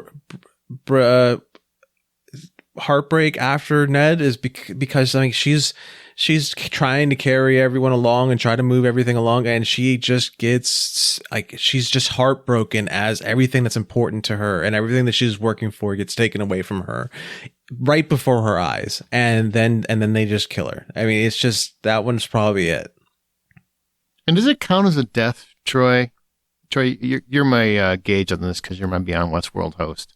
heartbreak after Ned is because she's trying to carry everyone along and try to move everything along, and she just gets she's just heartbroken as everything that's important to her and everything that she's working for gets taken away from her right before her eyes, and then they just kill her. It's just, that one's probably it. And does it count as a death, Troy? Troy, you're my gauge on this because you're my Beyond Westworld host.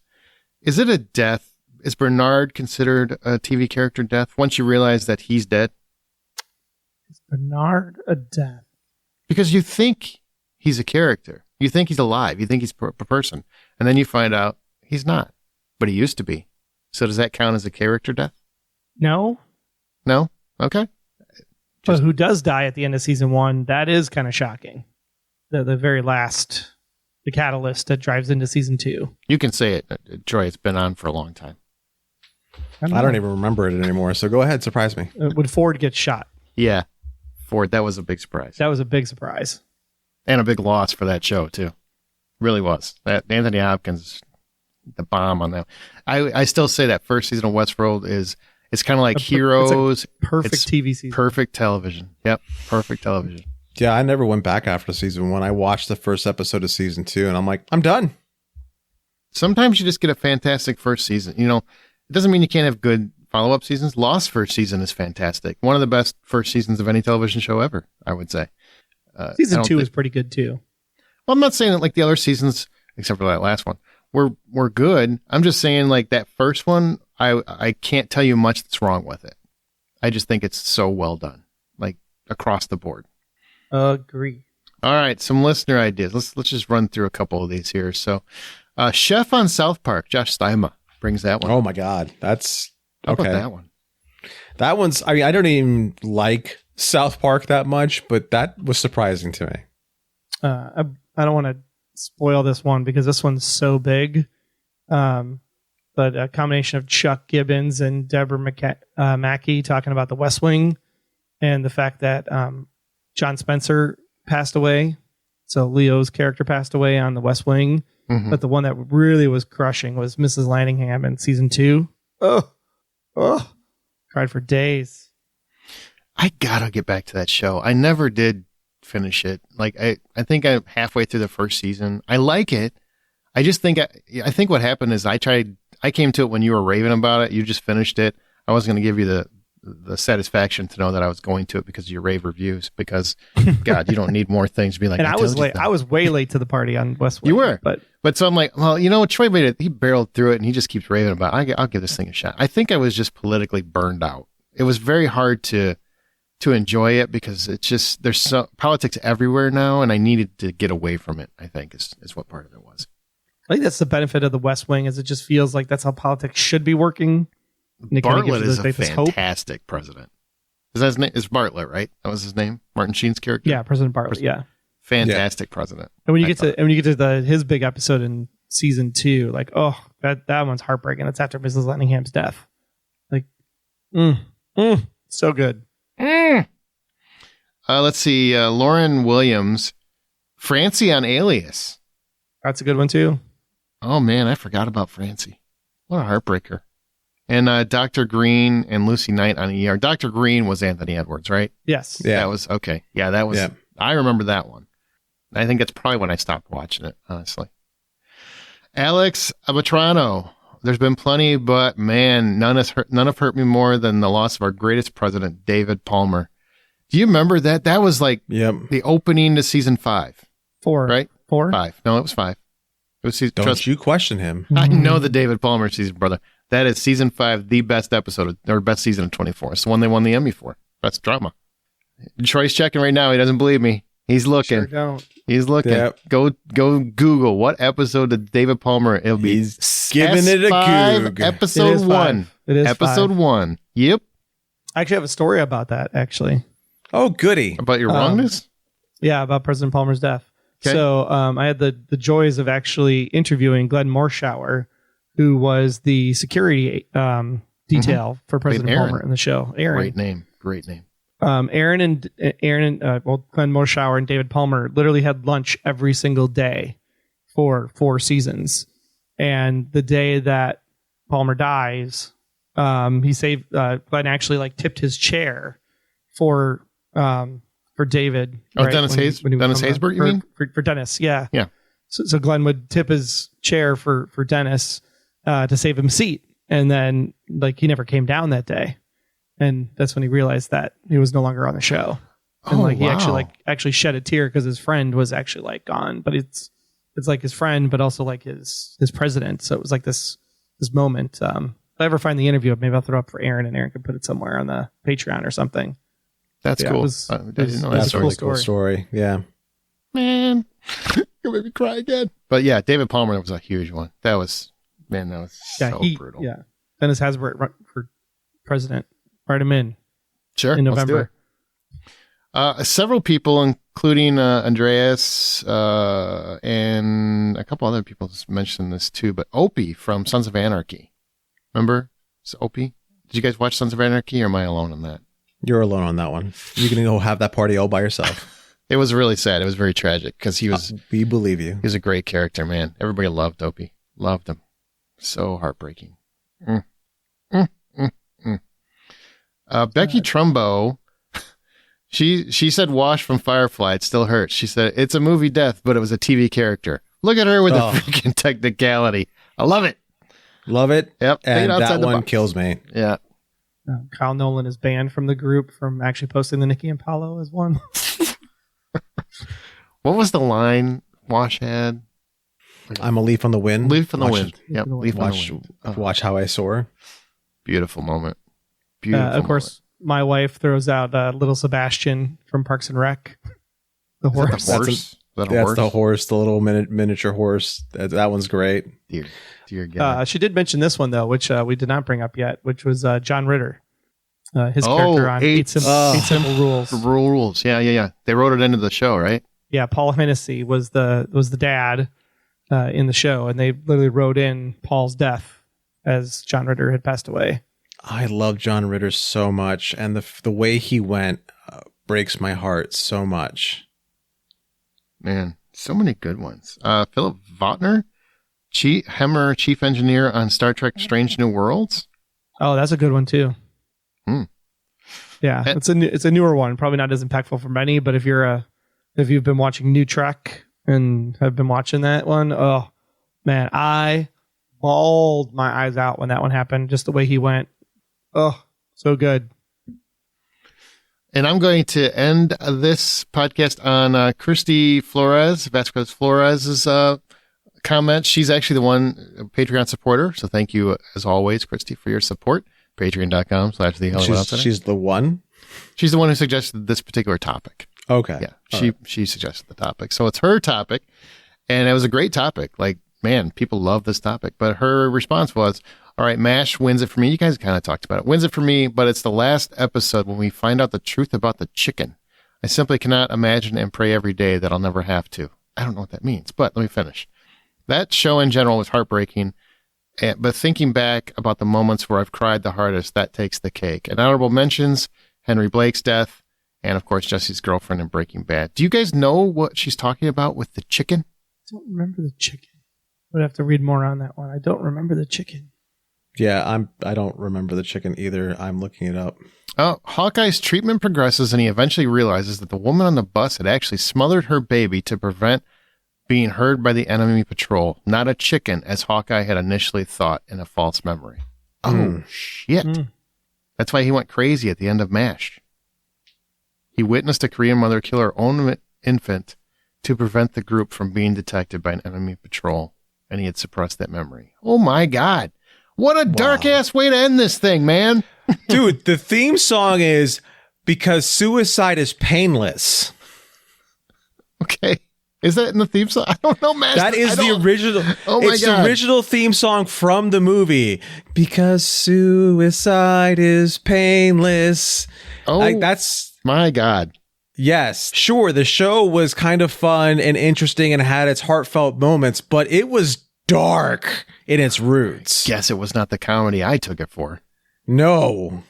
Is it a death? Is Bernard considered a TV character death once you realize that he's dead? Is Bernard a death? Because you think he's a character. You think he's alive. You think he's a person. And then you find out he's not, but he used to be. So does that count as a character death? No. No? Okay. But who does die at the end of season 1, that is kind of shocking. The very last, the catalyst that drives into season 2. You can say it, Troy. It's been on for a long time. I don't even remember it anymore. So go ahead. Surprise me. When Ford gets shot. Yeah. Ford. That was a big surprise. That was a big surprise. And a big loss for that show, too. Really was. That Anthony Hopkins, the bomb on that. I still say that first season of Westworld it's kind of like Heroes. Perfect TV season. Perfect television. Yep. Perfect television. Yeah, I never went back after season 1. I watched the first episode of season 2 and I'm like, I'm done. Sometimes you just get a fantastic first season. You know, it doesn't mean you can't have good follow-up seasons. Lost first season is fantastic. One of the best first seasons of any television show ever, I would say. Season 2 is pretty good too. Well, I'm not saying that like the other seasons, except for that last one, were good. I'm just saying like that first one, I can't tell you much that's wrong with it. I just think it's so well done, like across the board. Agree. All right, some listener ideas. Let's just run through a couple of these here. So, Chef on South Park, Josh Steima brings that one. Oh my God, that's How okay. about that one? That one's. I mean, I don't even like South Park that much, but that was surprising to me. I don't want to spoil this one because this one's so big. But a combination of Chuck Gibbons and Deborah Mackey talking about the West Wing and the fact that John Spencer passed away. So Leo's character passed away on the West Wing. Mm-hmm. But the one that really was crushing was Mrs. Lanningham in season 2. Oh, cried for days. I gotta get back to that show. I never did finish it. Like I think I'm halfway through the first season. I like it. I just think I think what happened is I came to it when you were raving about it. You just finished it. I wasn't going to give you the satisfaction to know that I was going to it because of your rave reviews. Because God, you don't need more things to be like. And I was late. I was way late to the party on West Wing. You were, but so I'm like, well, you know, Troy made it. He barreled through it, and he just keeps raving about it. I'll give this thing a shot. I think I was just politically burned out. It was very hard to enjoy it because it's just there's so politics everywhere now, and I needed to get away from it. I think is what part of it was. I think that's the benefit of the West Wing is it just feels like that's how politics should be working. Bartlett is a fantastic president. Is that his name? It's Bartlett, right? That was his name? Martin Sheen's character? Yeah, President Bartlett, yeah. Fantastic president. And when you get to his big episode in season 2, like, oh, that one's heartbreaking. It's after Mrs. Lanningham's death. Like, so good. Let's see. Lauren Williams, Francie on Alias. That's a good one too. Oh man, I forgot about Francie. What a heartbreaker. And Dr. Green and Lucy Knight on ER. Dr. Green was Anthony Edwards, right? Yes. Yeah. That was okay. Yeah, that was. Yeah. I remember that one. I think that's probably when I stopped watching it, honestly. Alex Abatrano. There's been plenty, but man, none have hurt me more than the loss of our greatest president, David Palmer. Do you remember that? That was like the opening to season 5. 4. Right? 4? 5. No, it was 5. It was season. Don't you question him? I know the David Palmer season, brother. That is season 5, the best episode or best season of 24. It's the one they won the Emmy for. Best drama. Troy's checking right now. He doesn't believe me. He's looking. Sure don't. He's looking. Yep. Go Google what episode of David Palmer. It'll be He's giving it a Goog. Episode 1. It is episode 5. 1. Yep. I actually have a story about that. Actually. Oh, goody! About your wrongness? Yeah, about President Palmer's death. Okay. So I had the joys of actually interviewing Glenn Morshower, who was the security detail for President Palmer in the show. Aaron. Great name. Aaron and Glenn Morshower and David Palmer literally had lunch every single day for 4 seasons. And the day that Palmer dies, he saved Glenn actually like tipped his chair for David. Oh, right? Dennis Haysbert, you mean? For Dennis, yeah. Yeah. So Glenn would tip his chair for Dennis to save him a seat. And then like he never came down that day. And that's when he realized that he was no longer on the show. And he actually shed a tear because his friend was actually like gone. But it's like his friend, but also like his president. So it was like this moment. If I ever find the interview, maybe I'll throw up for Aaron and Aaron can put it somewhere on the Patreon or something. That's cool. That's a really cool story. Yeah. Man. You made me cry again. But yeah, David Palmer was a huge one. That was so brutal. Yeah. Dennis Haysbert run for president. Write him in. Sure. In November. Several people, including Andreas and a couple other people mentioned this too, but Opie from Sons of Anarchy. Remember? It's Opie? Did you guys watch Sons of Anarchy, or am I alone on that? You're alone on that one. You're going to go have that party all by yourself. It was really sad. It was very tragic because he was... we believe you. He was a great character, man. Everybody loved Opie. Loved him. So heartbreaking. Becky Trumbo, she said Wash from Firefly. It still hurts. She said, it's a movie death, but it was a TV character. Look at her with the freaking technicality. I love it. Love it. Yep. And that one kills me. Yeah. Kyle Nolan is banned from the group from actually posting the Nikki and Paolo as one. What was the line Wash had? I'm a leaf on the wind. Leaf on the wind. Yep. Leaf on the wind. Watch how I soar. Beautiful moment. Beautiful. Of course, my wife throws out Little Sebastian from Parks and Rec. The horse. That's the horse, the little miniature horse. That one's great. Dear God. She did mention this one, though, which we did not bring up yet, which was John Ritter. His character on Eight Simple Rules. Rules. Yeah. They wrote it into the show, right? Yeah, Paul Hennessy was the dad in the show, and they literally wrote in Paul's death as John Ritter had passed away. I love John Ritter so much, and the way he went breaks my heart so much. Man, so many good ones. Philip Votner, chief engineer on Star Trek Strange New Worlds. Oh, that's a good one too. Yeah, it's a newer one, probably not as impactful for many, but if you've been watching New Trek and have been watching that one, oh man, I bawled my eyes out when that one happened, just the way he went. Oh, so good. And I'm going to end this podcast on Christy Vasquez Flores's comment. She's actually the one Patreon supporter. So thank you, as always, Christy, for your support. Patreon.com/The Hollywood Outsider. She's the one? She's the one who suggested this particular topic. Okay. Yeah, she suggested the topic. So it's her topic, and it was a great topic. Like, man, people love this topic. But her response was, all right, MASH wins it for me. You guys kind of talked about it. Wins it for me, but it's the last episode when we find out the truth about the chicken. I simply cannot imagine and pray every day that I'll never have to. I don't know what that means, but let me finish. That show in general was heartbreaking, but thinking back about the moments where I've cried the hardest, that takes the cake. And honorable mentions, Henry Blake's death, and of course, Jesse's girlfriend in Breaking Bad. Do you guys know what she's talking about with the chicken? I don't remember the chicken. I would have to read more on that one. I don't remember the chicken. Yeah, I don't remember the chicken either. I'm looking it up. Oh, Hawkeye's treatment progresses, and he eventually realizes that the woman on the bus had actually smothered her baby to prevent being heard by the enemy patrol, not a chicken, as Hawkeye had initially thought in a false memory. Oh, shit. That's why he went crazy at the end of MASH. He witnessed a Korean mother kill her own infant to prevent the group from being detected by an enemy patrol, and he had suppressed that memory. Oh, my God. What a dark-ass way to end this thing, man. Dude, the theme song is Because Suicide is Painless. Okay. Is that in the theme song? I don't know, man. That is the original. Oh, my God. It's the original theme song from the movie. Because suicide is painless. Oh, that's my God. Yes. Sure, the show was kind of fun and interesting and had its heartfelt moments, but it was dark in its roots. Guess it was not the comedy I took it for. No.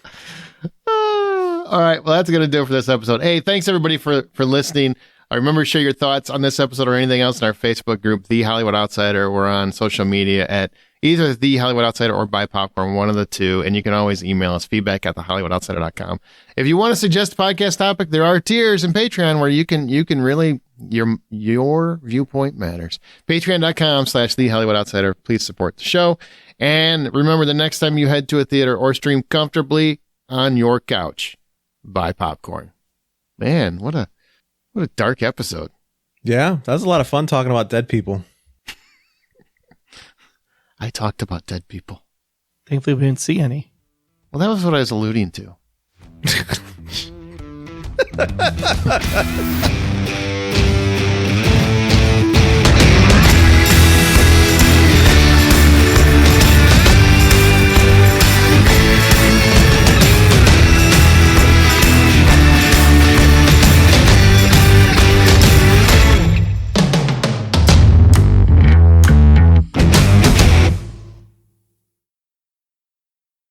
All right. Well, that's going to do it for this episode. Hey, thanks everybody for listening. Remember to share your thoughts on this episode or anything else in our Facebook group, The Hollywood Outsider. We're on social media at either The Hollywood Outsider or Buy Popcorn, one of the two. And you can always email us, feedback@thehollywoodoutsiders.com. If you want to suggest a podcast topic, there are tiers in Patreon where you can really, your viewpoint matters. Patreon.com/The Hollywood Outsider. Please support the show. And remember, the next time you head to a theater or stream comfortably on your couch, buy popcorn. Man, what a dark episode. Yeah, that was a lot of fun talking about dead people. I talked about dead people. Thankfully, we didn't see any. Well, that was what I was alluding to.